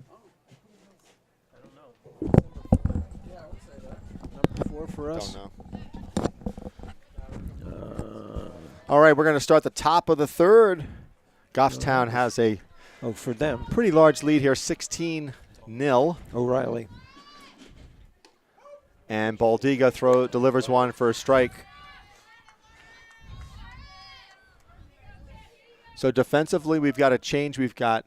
Oh, I don't know. yeah, I would say that. Number 4 for us. Don't know. All right, we're going to start the top of the third. Goffstown has a For them. pretty large lead here, 16-0. O'Reilly. And Baldiga delivers one for a strike. So defensively, we've got a change. We've got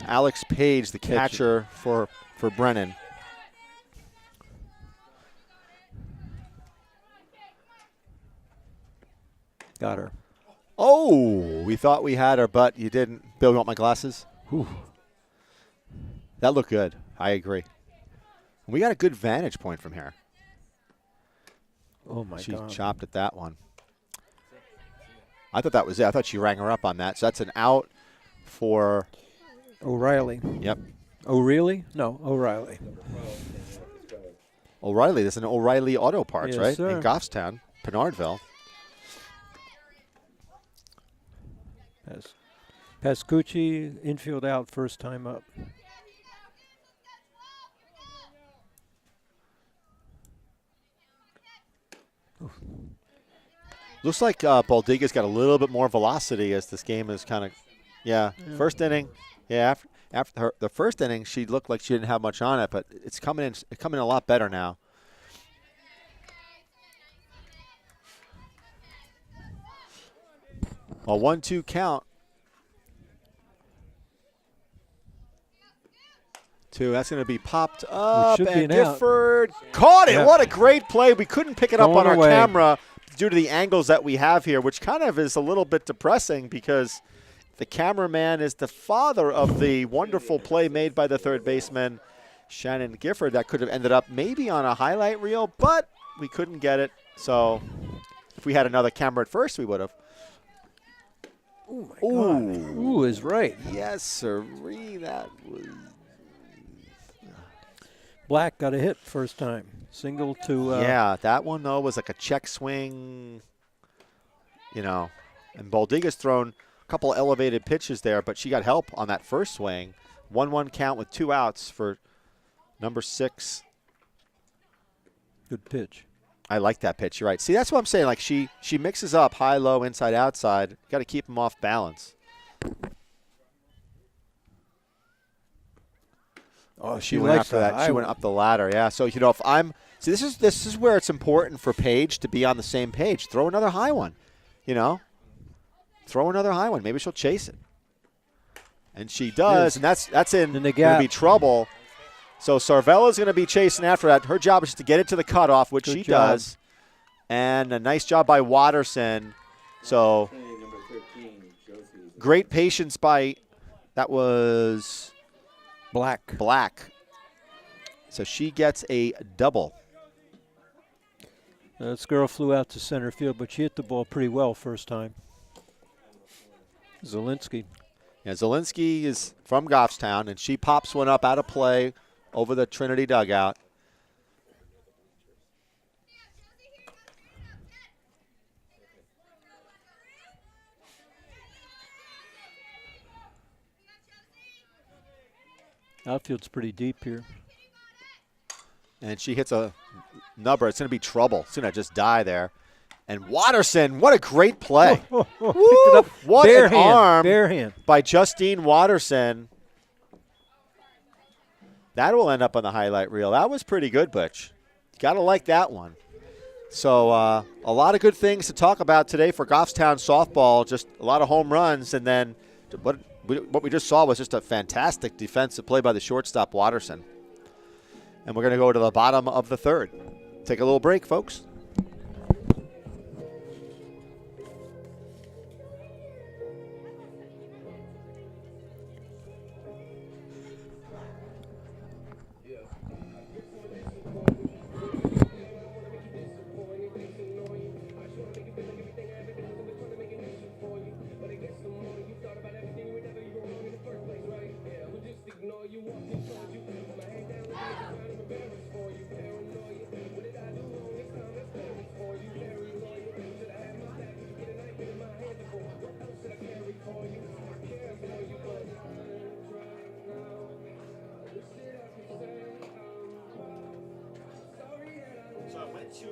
Alex Page, the catcher for Brennan. Got her. Oh, we thought we had her, but you didn't. Bill, you want my glasses? Whew. That looked good. I agree. We got a good vantage point from here. Oh, my She God. chopped at that one. I thought that was it. I thought she rang her up on that. So that's an out for O'Reilly. Yep. O'Reilly? No, O'Reilly. O'Reilly. There's an O'Reilly Auto Parts, Yes, right? sir. In Goffstown, Pinardville. Pascucci, infield out, first time up. Looks like Baldiga's got a little bit more velocity as this game is kind of, First inning, after the first inning, she looked like she didn't have much on it, but it's coming in a lot better now. A 1-2 count. 2. That's going to be popped up, should be and an out. Gifford caught it. Yeah. What a great play. We couldn't pick it up Going on our away. camera due to the angles that we have here, which kind of is a little bit depressing because the cameraman is the father of the wonderful play made by the third baseman, Shannon Gifford. That could have ended up maybe on a highlight reel, but we couldn't get it. So if we had another camera at first, we would have. Oh, my God. Ooh is right. Yes, sir. That was... Black got a hit first time. Single to... yeah, that one, though, was like a check swing, and Baldiga's thrown a couple elevated pitches there, but she got help on that first swing. 1-1 count with 2 outs for number 6. Good pitch. I like that pitch. You're right. See, that's what I'm saying. Like she mixes up high, low, inside, outside. Got to keep them off balance. Oh, she went likes after the that. high She went one. up the ladder. Yeah. So if I'm this is where it's important for Paige to be on the same page. Throw another high one. Throw another high one. Maybe she'll chase it. And she does, and that's in the going to gap. be trouble. So Sarvella's going to be chasing after that. Her job is just to get it to the cutoff, which Good she job. does. And a nice job by Watterson. So Trinity number 13, Josie. great patience by, that was Black. Black. So she gets a double. This girl flew out to center field, but she hit the ball pretty well first time. Zielinski. Yeah, Zielinski is from Goffstown, and she pops one up out of play over the Trinity dugout. Outfield's pretty deep here. And she hits a number. It's going to be trouble. It's going to just die there. And Watterson, what a great play. Picked it Woo! up. What Bare an hand. arm Bare hand. by Justine Watterson. That will end up on the highlight reel. That was pretty good, Butch. Got to like that one. So a lot of good things to talk about today for Goffstown softball. Just a lot of home runs. And then what we just saw was just a fantastic defensive play by the shortstop, Watterson. And we're going to go to the bottom of the third. Take a little break, folks. So I went to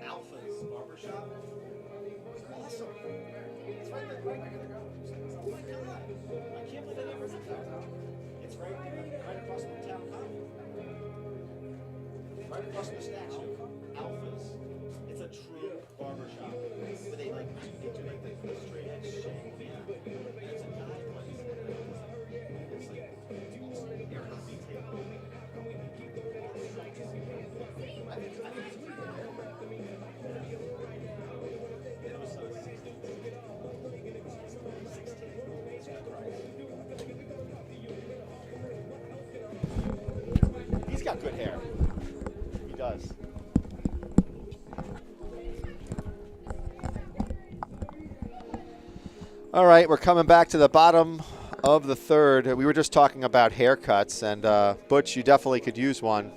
Alpha's barbershop. It's awesome. It's right there. Oh my God. I can't believe I never heard that. It's right across from town common. Right across from the statue. Alpha's. It's a true barbershop. Where they do like the straight edge shave. Yeah. There's a guy who it's like hair detail. He's got good hair. He does. All right, we're coming back to the bottom of the third. We were just talking about haircuts, and Butch, you definitely could use one.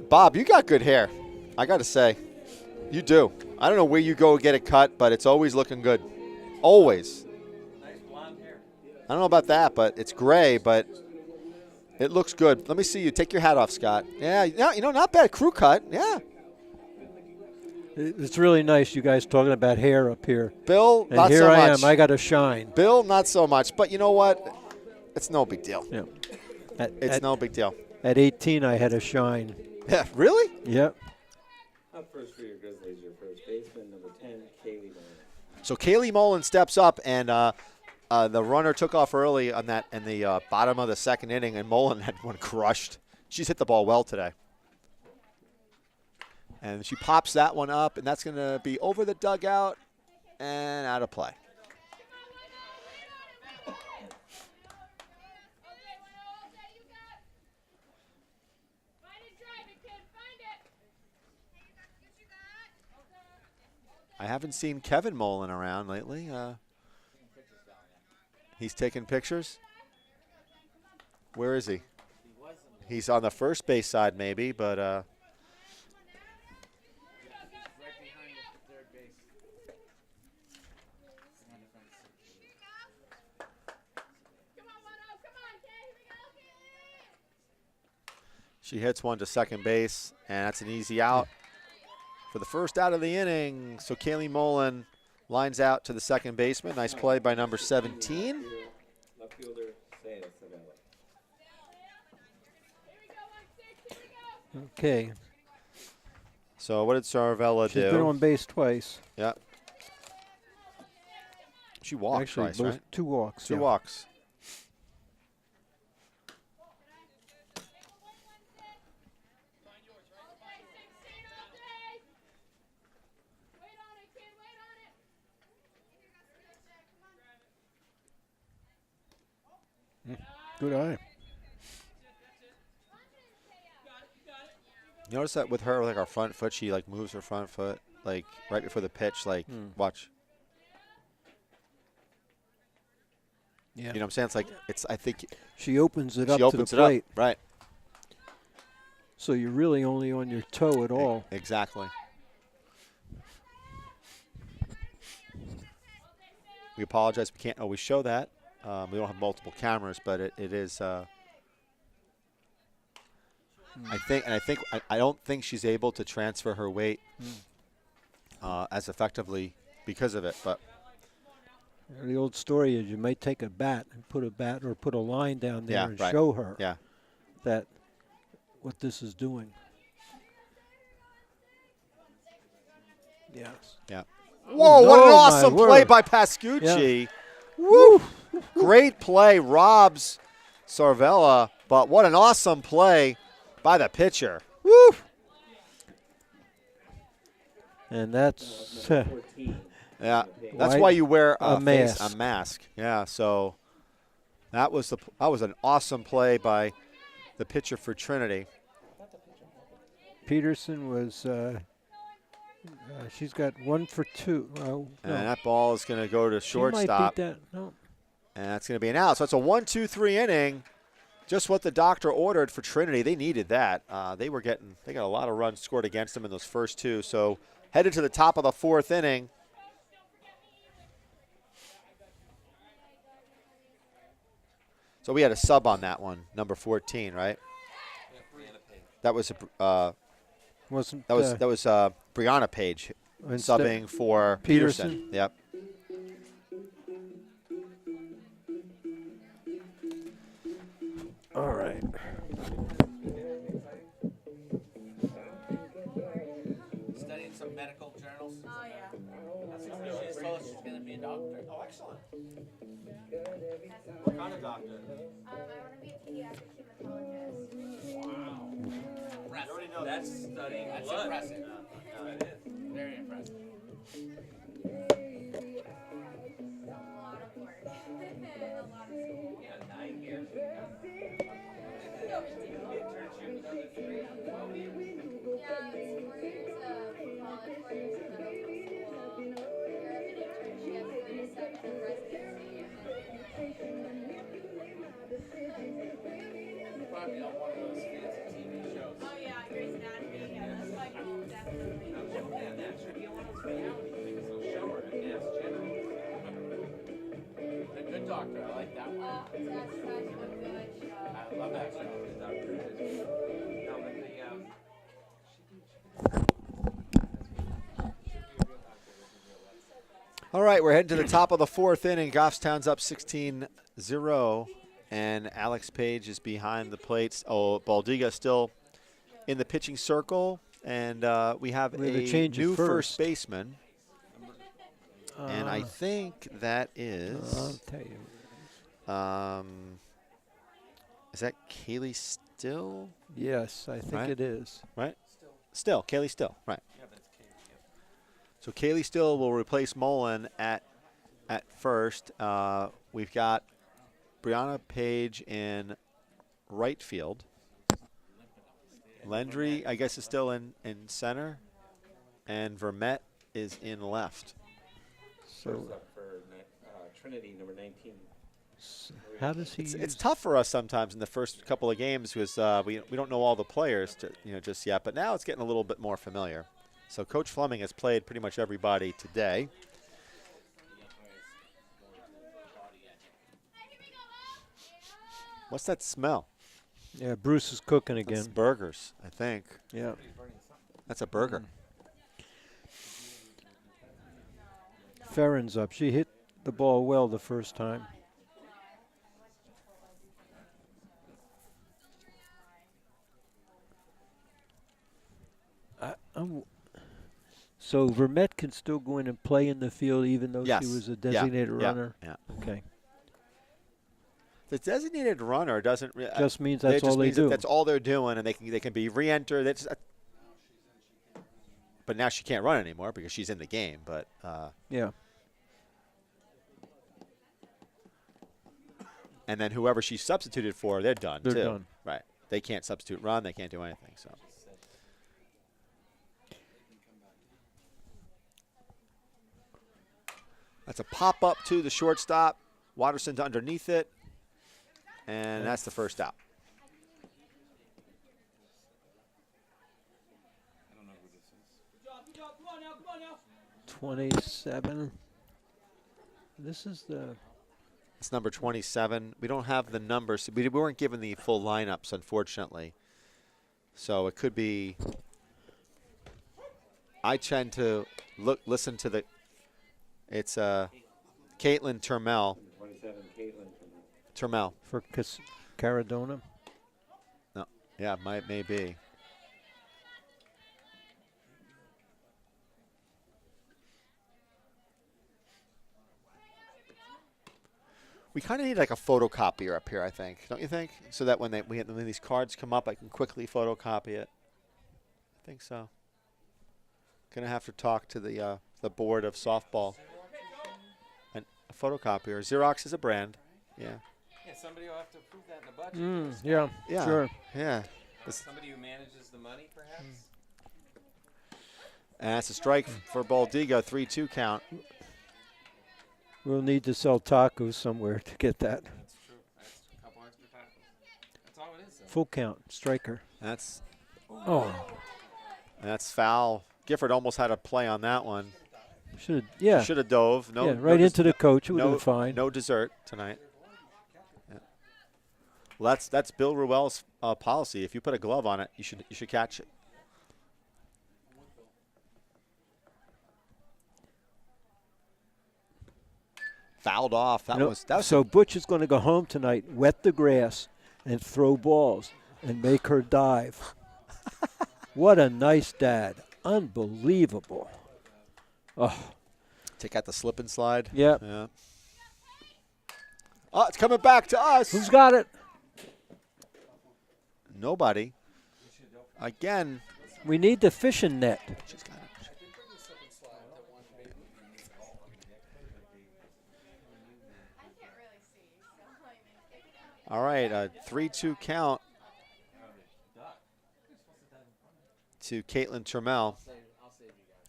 Bob, you got good hair. I got to say, you do. I don't know where you go get it cut, but it's always looking good. Always. Nice blonde hair. I don't know about that, but it's gray, but it looks good. Let me see you. Take your hat off, Scott. Yeah, not bad. Crew cut. Yeah. It's really nice, you guys talking about hair up here. Bill, And not here so I much. am. I got to shine. Bill, not so much. But you know what? It's no big deal. Yeah. It's no big deal. At 18, I had a shine. Yeah, really? Yep. Up first for your Grizzlies, your first baseman, number 10, Kaylee Mullen. So Kaylee Mullen steps up, and the runner took off early on that in the bottom of the second inning, and Mullen had one crushed. She's hit the ball well today. And she pops that one up, and that's going to be over the dugout and out of play. I haven't seen Kevin Mullen around lately. He's taking pictures. Where is he? He's on the first base side maybe, but She hits one to second base, and that's an easy out for the first out of the inning. So Kaylee Mullen lines out to the second baseman. Nice play by number 17. Left fielder, Saya Sabella. Okay. So what did Saravella She's do? been on base twice. Yeah. She walked Actually, twice, both right? 2 walks. Two yeah. walks. Good eye. You notice that with her, like our front foot, she like moves her front foot like right before the pitch. Like, watch. Yeah. You know what I'm saying? It's like I think She opens it she up opens to it the plate. up. Right. So you're really only on your toe at all. Exactly. We apologize. We can't always show that. We don't have multiple cameras, but it is. I don't think she's able to transfer her weight as effectively because of it. But The old story is you might take a bat and put a line down there Yeah, and right. show her yeah, that what this is doing. Yes. yeah. Whoa! What an Oh, my awesome play word. by Pascucci. Woo! Great play, robs Sarvella, but what an awesome play by the pitcher. Woo! And that's 14. Yeah, that's Why- why you wear a face- mask. a mask. Yeah, so that was an awesome play by the pitcher for Trinity. Peterson was. She's got 1 for 2. No. And that ball is going to go to She might shortstop, beat that. No. and that's going to be an out. So it's a 1-2-3 inning. Just what the doctor ordered for Trinity. They needed that. They got a lot of runs scored against them in those first two. So headed to the top of the 4th inning. So we had a sub on that one, number 14, right? That was Wasn't that was Brianna Page instead- subbing for Peterson? Peterson. Yep. All right. Studying some medical journals. Oh, yeah. She's told us she's going to be a doctor. Oh, excellent. What kind of doctor? I want to be a pediatric hematologist. Impressive. That's studying That's blood. impressive. Very impressive. A lot of work. A lot of school. Yeah, 9 years. No big deal. Internship, another 3. 12 years. Yeah, it's 4 years of college, 4 years of medical school, a year of an internship, 3 to 7 of residency, and Probably on one of those fancy TV shows. oh yeah, Grey's Anatomy, yeah, that's my goal, definitely. Yeah, that's right. You want those reality things, they'll show her at Mass General. The Good Doctor. I like that one. That's such a good show. I love that show. No, but the, All right, we're heading to the top of the 4th inning. Goffstown's up 16-0, and Alex Page is behind the plates. Oh, Baldiga still in the pitching circle, and we have We have a a change at new first first. baseman, and I think that I'll is tell you. is that Kaylee Still? Yes, I think Right. it is. Still, Kaylee Still, right. So Kaylee Still will replace Mullen at first. We've got Brianna Page in right field. Landry, I guess, is still in center. And Vermette is in left. So first up for Trinity, number 19. how does he It's use tough for us sometimes in the first couple of games because we don't know all the players just yet. But now it's getting a little bit more familiar. So Coach Fleming has played pretty much everybody today. What's that smell? Yeah, Bruce is cooking again. That's burgers, I think. Yeah. That's a burger. Farron's up. She hit the ball well the first time. So Vermette can still go in and play in the field even though Yes. she was a Yeah. designated Yeah. runner? Yeah. Okay. The designated runner doesn't Just means it that's just all they means that do. that's all they're doing, and they can be re-entered. But now she can't run anymore because she's in the game. But Yeah. and then whoever she's substituted for, they're done They're too. done. Right? They can't substitute run. They can't do anything. So that's a pop up to the shortstop. Watterson's underneath it, and that's the first out. 27. This is the It's number 27. We don't have the numbers. We weren't given the full lineups, unfortunately. So it could be. I tend to listen to the. It's Caitlin Turmel. 27, Caitlin. Turmel. for Caradona. No. Yeah, may be. We kind of need like a photocopier up here, I think. Don't you think? So that when when these cards come up, I can quickly photocopy it. I think so. Gonna have to talk to the board of softball. And a photocopier. Xerox is a brand. Yeah. Yeah, somebody will have to approve that in the budget. Yeah, Yeah. sure. Yeah. Somebody who manages the money, perhaps. And that's a strike for Baldiga. 3-2 count. We'll need to sell tacos somewhere to get that. That's true. That's a couple extra tacos. That's all it is. Though. Full count, striker. That's Oh, foul. Gifford almost had a play on that one. should yeah, Should have dove. No, yeah, no right des- into the coach. It would have no, been fine. No dessert tonight. Yeah. Well, that's Bill Ruel's policy. If you put a glove on it, you should catch it. Fouled off. That You know, was so Butch is going to go home tonight, wet the grass, and throw balls and make her dive. What a nice dad! Unbelievable. Oh, take out the slip and slide. yeah. Yeah. Oh, it's coming back to us. Who's got it? Nobody. Again. We need the fishing net. She's got it. All right, a 3-2 count to Caitlin Turmel.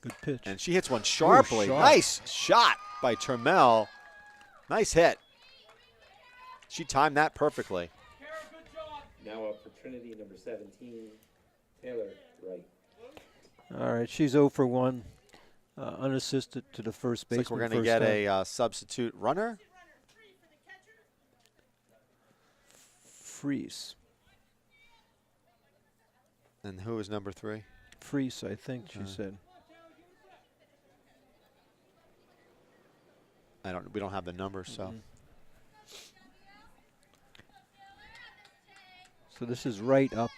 Good pitch. And she hits one sharply. sharp. Nice shot by Turmel. Nice hit. She timed that perfectly. Now up for Trinity, number 17, Taylor Wright. All right, she's 0 for 1, unassisted to the first Looks baseman. like we're going to first get time. a substitute runner. Freeze. And who is number 3? Freeze, I think she said. We don't have the number, so. So this is right up.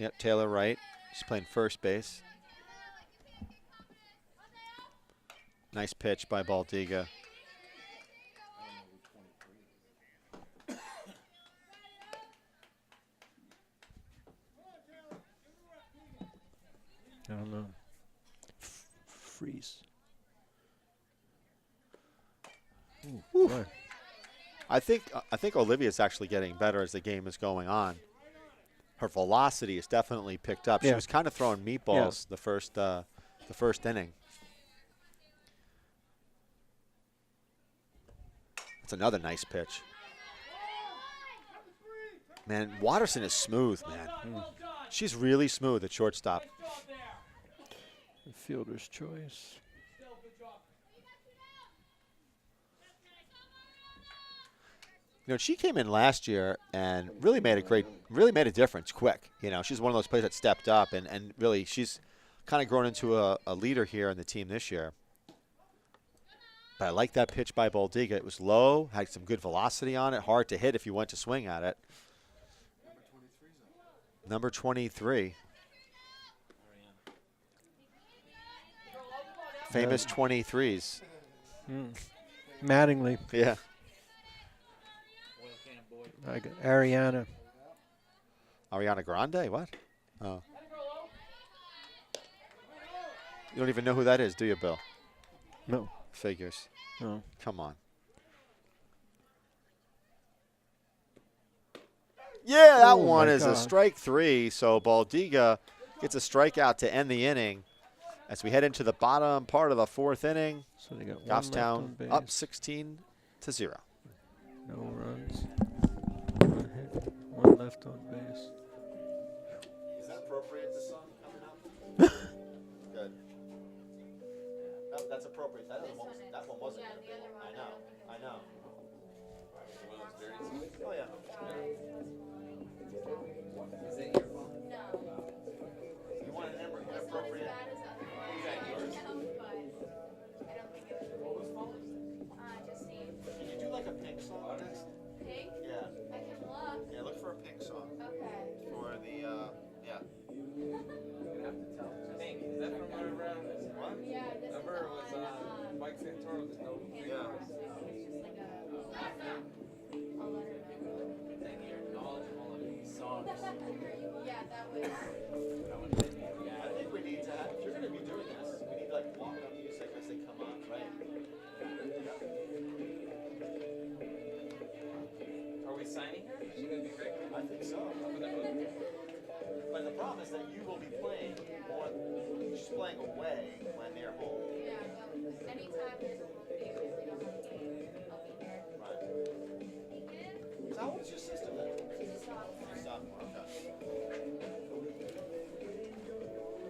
Yep, Taylor Wright. She's playing first base. Nice pitch by Baldiga. I don't know. Freeze. Ooh, boy. I think Olivia's actually getting better as the game is going on. Her velocity has definitely picked up. She Yeah. was kind of throwing meatballs the first inning. That's another nice pitch. Man, Watterson is smooth, man. She's really smooth at shortstop. The fielder's choice. You know, she came in last year and really made a difference quick. You know, she's one of those players that stepped up and really she's kind of grown into a leader here in the team this year. But I like that pitch by Boldiga. It was low, had some good velocity on it, hard to hit if you went to swing at it. Number 23. Famous 23s. Mattingly. Yeah. I got Ariana. Ariana Grande? What? Oh. You don't even know who that is, do you, Bill? No. Figures. No. Come on. Yeah, that Oh, one my is a God. strike 3. So Boldiga gets a strikeout to end the inning. As we head into the bottom part of the 4th inning, So they got one left on Goffstown base. up 16-0. No runs. One hit. One left on base. Is that appropriate, the sun coming up? Good. No, that's appropriate. That one wasn't. Yeah, the other one. I know. Oh, yeah. No. You want an It's not as inappropriate? bad as other ones. I know, but I don't think it was. Just see. Can you do like a pink song next? Pink? Yeah. I can look. Yeah, look for a pink song Okay. for the, yeah. Pink, is that from whatever? What? Yeah, this Remember it is was on, Mike Santoro, there's no Yeah. It's just like a letter. saying you're knowledgeable of these songs. Yeah, that was. I think we need to have, if you're going to be doing this, we need like walk-up music as they come on, right? Are we signing her? Is she gonna be great? I think so. But the problem is that you will be playing more, she's playing away when they're home. Yeah, but anytime there's a home game, if we don't have a game, I'll be there. Right. So how old is your sister then? She's a sophomore. She's sophomore, okay.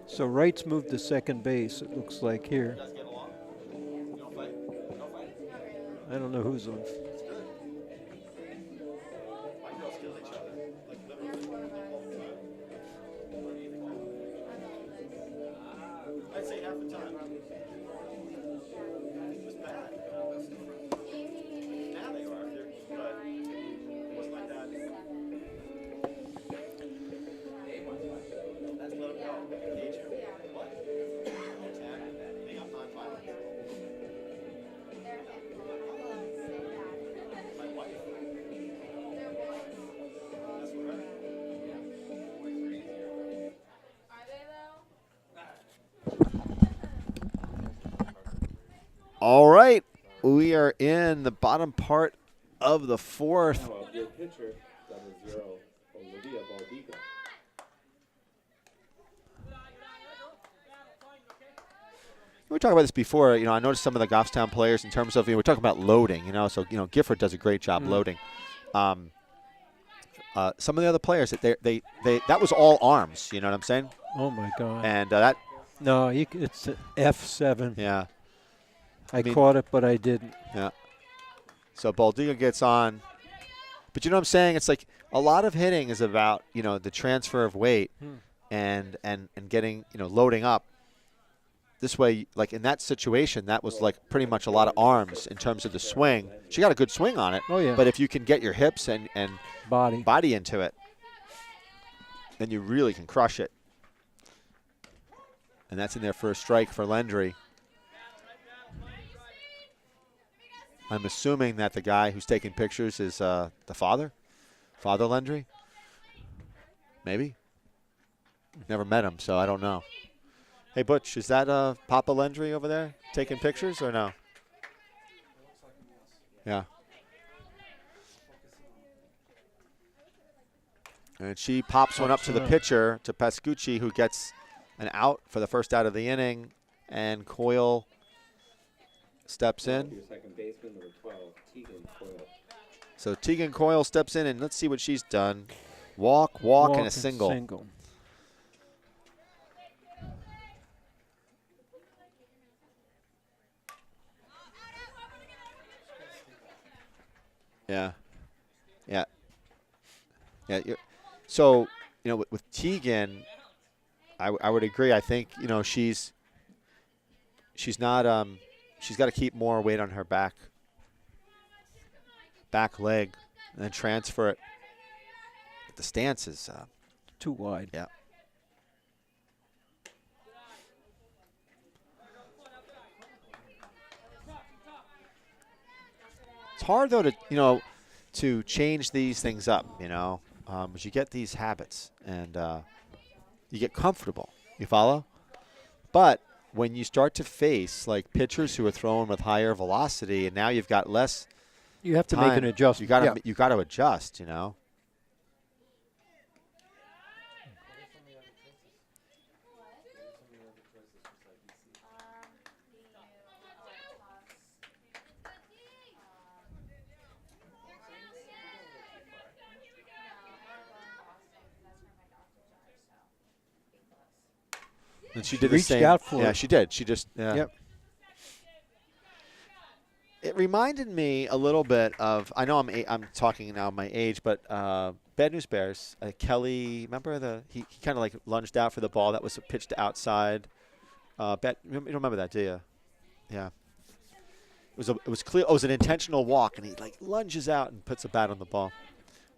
So Wright's moved to second base, it looks like here. You guys get along? You don't fight? You don't fight? Not really. I don't know who's on. It's good. My girls kill each other. Like literally. There's 4 of us. What do you think? I'm the oldest. I'd say half the time. It was bad. Now they are. They're good. It wasn't like that. Let's let them go. Need you? What? 10. They got non-violent. They're a handful. I'm allowed to say that. My wife. They're boys. That's what I. Are they though? All right. We are in the bottom part of the 4th. Now, your pitcher, 0, Olivia Baldica. We talked about this before. You know, I noticed some of the Goffstown players in terms of, you know, we're talking about loading, you know, so, you know, Gifford does a great job loading. Some of the other players, they that was all arms, you know what I'm saying? Oh my God. And that, No, it's a F7. yeah, I mean- caught it, but I didn't. yeah. So Baldiga gets on. But you know what I'm saying? It's like a lot of hitting is about, you know, the transfer of weight and getting, you know, loading up. This way, like in that situation, that was like pretty much a lot of arms in terms of the swing. She got a good swing on it. Oh, yeah. But if you can get your hips and Body. body into it, then you really can crush it. And that's in there for a strike for Landry. I'm assuming that the guy who's taking pictures is the Father Landry. Maybe. Never met him, so I don't know. Hey, Butch, is that Papa Landry over there taking pictures or no? Yeah. And she pops one up to the pitcher, to Pascucci, who gets an out for the first out of the inning. And Coyle steps in. Your second baseman, number 12, Tegan Coyle. So Tegan Coyle steps in, and let's see what she's done. Walk, and a single. Yeah. Yeah. Yeah. So, with Tegan, I would agree. I think, she's not, she's got to keep more weight on her back leg and then transfer it. But the stance is, Too wide. yeah. It's hard, though, to change these things up, as you get these habits and you get comfortable. You follow? But when you start to face, like, pitchers who are throwing with higher velocity and now you've got less You have to time, make an adjustment. you got to adjust, And she did the Reached same. out for yeah, it. she did. She just Yep. It reminded me a little bit of. I know I'm talking now my age, but Bad News Bears. Kelly, remember he kind of like lunged out for the ball that was pitched outside. You don't remember that, do you? Yeah. It was clear. Oh, it was an intentional walk, and he like lunges out and puts a bat on the ball.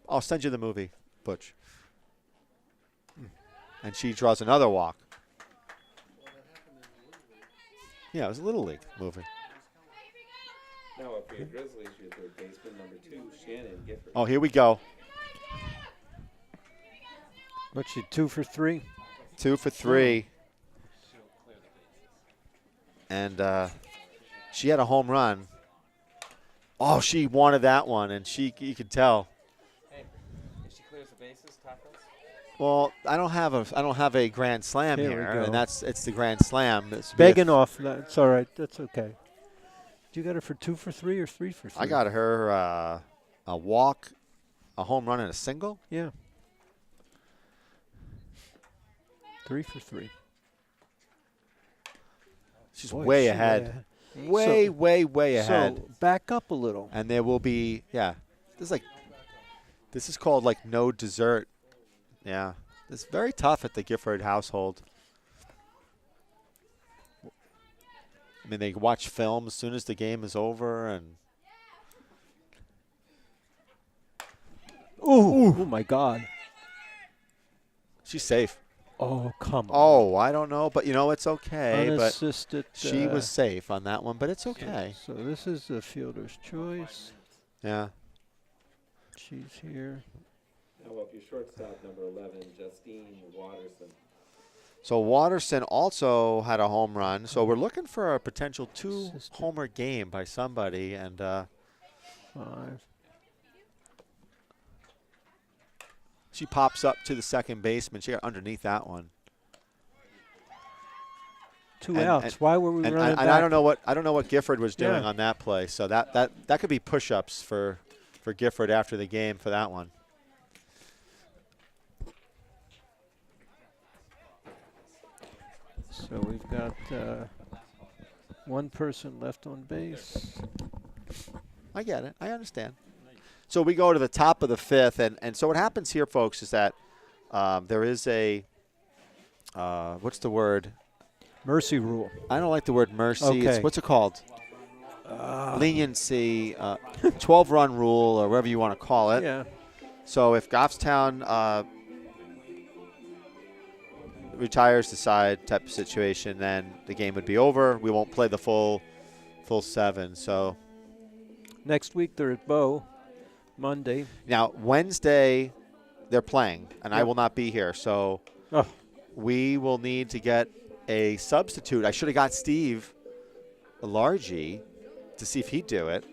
I'll send you the movie, Butch. And she draws another walk. Yeah, it was a Little League movie. Now up for your Grizzlies, your third baseman, number 2, Shannon Gifford. Oh, here we go. What's she, 2 for 3? 2 for 3. And she had a home run. Oh, she wanted that one, and you could tell. Hey, if she clears the bases, tacos? Well, I don't have a grand slam Here we here, go. and it's the grand slam. It's Begging off. That's all right. That's okay. You got her for 2 for 3 or 3 for 3? I got her a walk, a home run, and a single. Yeah. 3 for 3. She's Boy, way she ahead. So- Way ahead. So back up a little. And there will be, this is called like no dessert. Yeah. It's very tough at the Gifford household. I mean, they watch film as soon as the game is over, and Ooh. Oh, my God. she's safe. Oh, come on. Oh, I don't know, but it's okay. But Unassisted. she was safe on that one, but it's okay. So this is the fielder's choice. Yeah. She's here. Now up your shortstop, number 11, Justine Watterson. So Watterson also had a home run. So we're looking for a potential Assistant. 2-homer game by somebody, and 5. she pops up to the second baseman. She got underneath that one. 2 And- outs. Why were we And running back? I don't know what Gifford was doing Yeah. on that play. So that could be push-ups for Gifford after the game for that one. So we've got one person left on base. I get it. I understand. So we go to the top of the 5th, and so what happens here, folks, is that there is a what's the word? Mercy rule. I don't like the word mercy. Okay. It's, what's it called? Leniency, 12-run rule, or whatever you want to call it. Yeah. So if Goffstown retires the side type of situation, then the game would be over. We won't play the full 7. So Next week they're at Bow. Monday. now Wednesday they're playing, and I Yep. will not be here. So Oh. we will need to get a substitute. I should have got Steve Largy to see if he'd do it,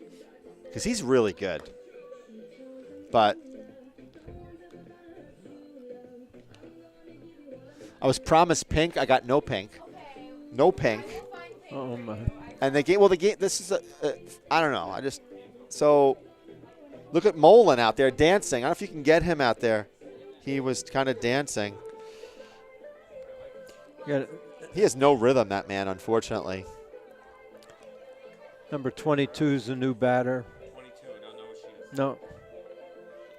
because he's really good. But I was promised pink. I got no pink. No pink. Oh my. And the game, this is I don't know. So look at Mullen out there dancing. I don't know if you can get him out there. He was kind of dancing. Got He has no rhythm, that man, unfortunately. number 22 is the new batter. 22, I don't know who she is. No.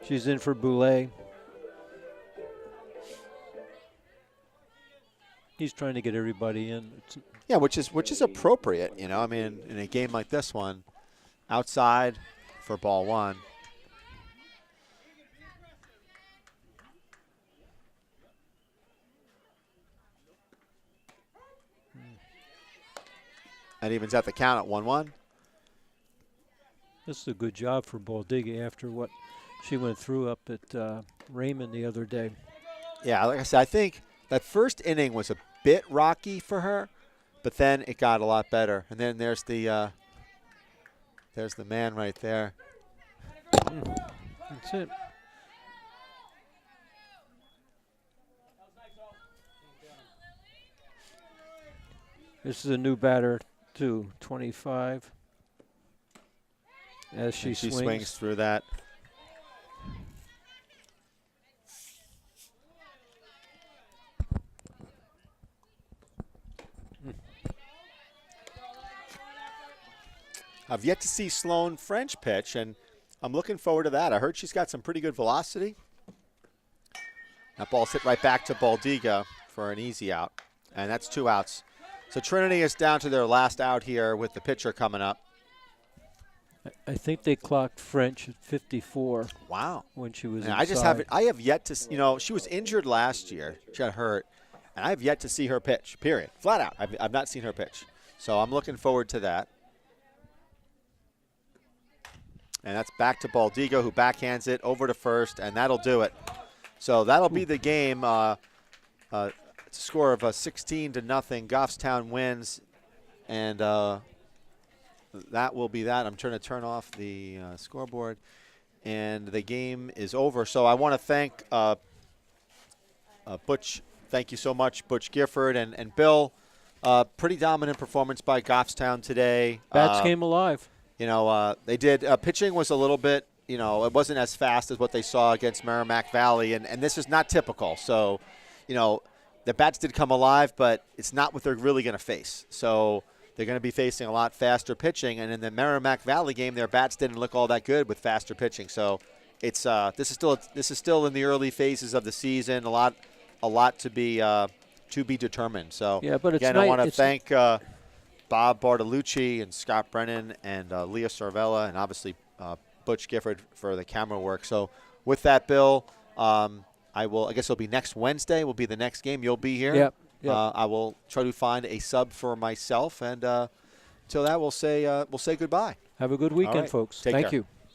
She's in for Boulay. He's trying to get everybody in. Yeah, which is appropriate, you know. I mean, in a game like this one, outside for ball one. That evens out the count at 1-1. This is a good job for Baldiga after what she went through up at Raymond the other day. Yeah, like I said, I think that first inning was a bit rocky for her, but then it got a lot better. And then there's the man right there. That's it. This is a new batter, too, 25. As she swings through that. I've yet to see Sloan French pitch, and I'm looking forward to that. I heard she's got some pretty good velocity. That ball's hit right back to Baldiga for an easy out, and that's 2 outs. So Trinity is down to their last out here with the pitcher coming up. I think they clocked French at 54. Wow. When she was And I have yet to, you know, she was injured last year. She got hurt, and I have yet to see her pitch, period. Flat out. I've not seen her pitch. So I'm looking forward to that. And that's back to Baldiga, who backhands it over to first, and that'll do it. So that'll be the game. It's a score of 16-0. Goffstown wins, and that will be that. I'm trying to turn off the scoreboard, and the game is over. So I want to thank Butch. Thank you so much, Butch Gifford and Bill. Pretty dominant performance by Goffstown today. Bats came alive. You know, they did. Pitching was a little bit, you know, it wasn't as fast as what they saw against Merrimack Valley, and this is not typical. So, you know, the bats did come alive, but it's not what they're really going to face. So they're going to be facing a lot faster pitching, and in the Merrimack Valley game, their bats didn't look all that good with faster pitching. So it's this is still in the early phases of the season. A lot to be determined. So yeah, but again, I want to thank Bob Bartolucci and Scott Brennan and Leah Sorvella and obviously Butch Gifford for the camera work. So with that, Bill, I guess it'll be next Wednesday will be the next game. You'll be here. Yep. I will try to find a sub for myself, and until that, we'll say goodbye. Have a good weekend, All right. folks. Take Thank care. you.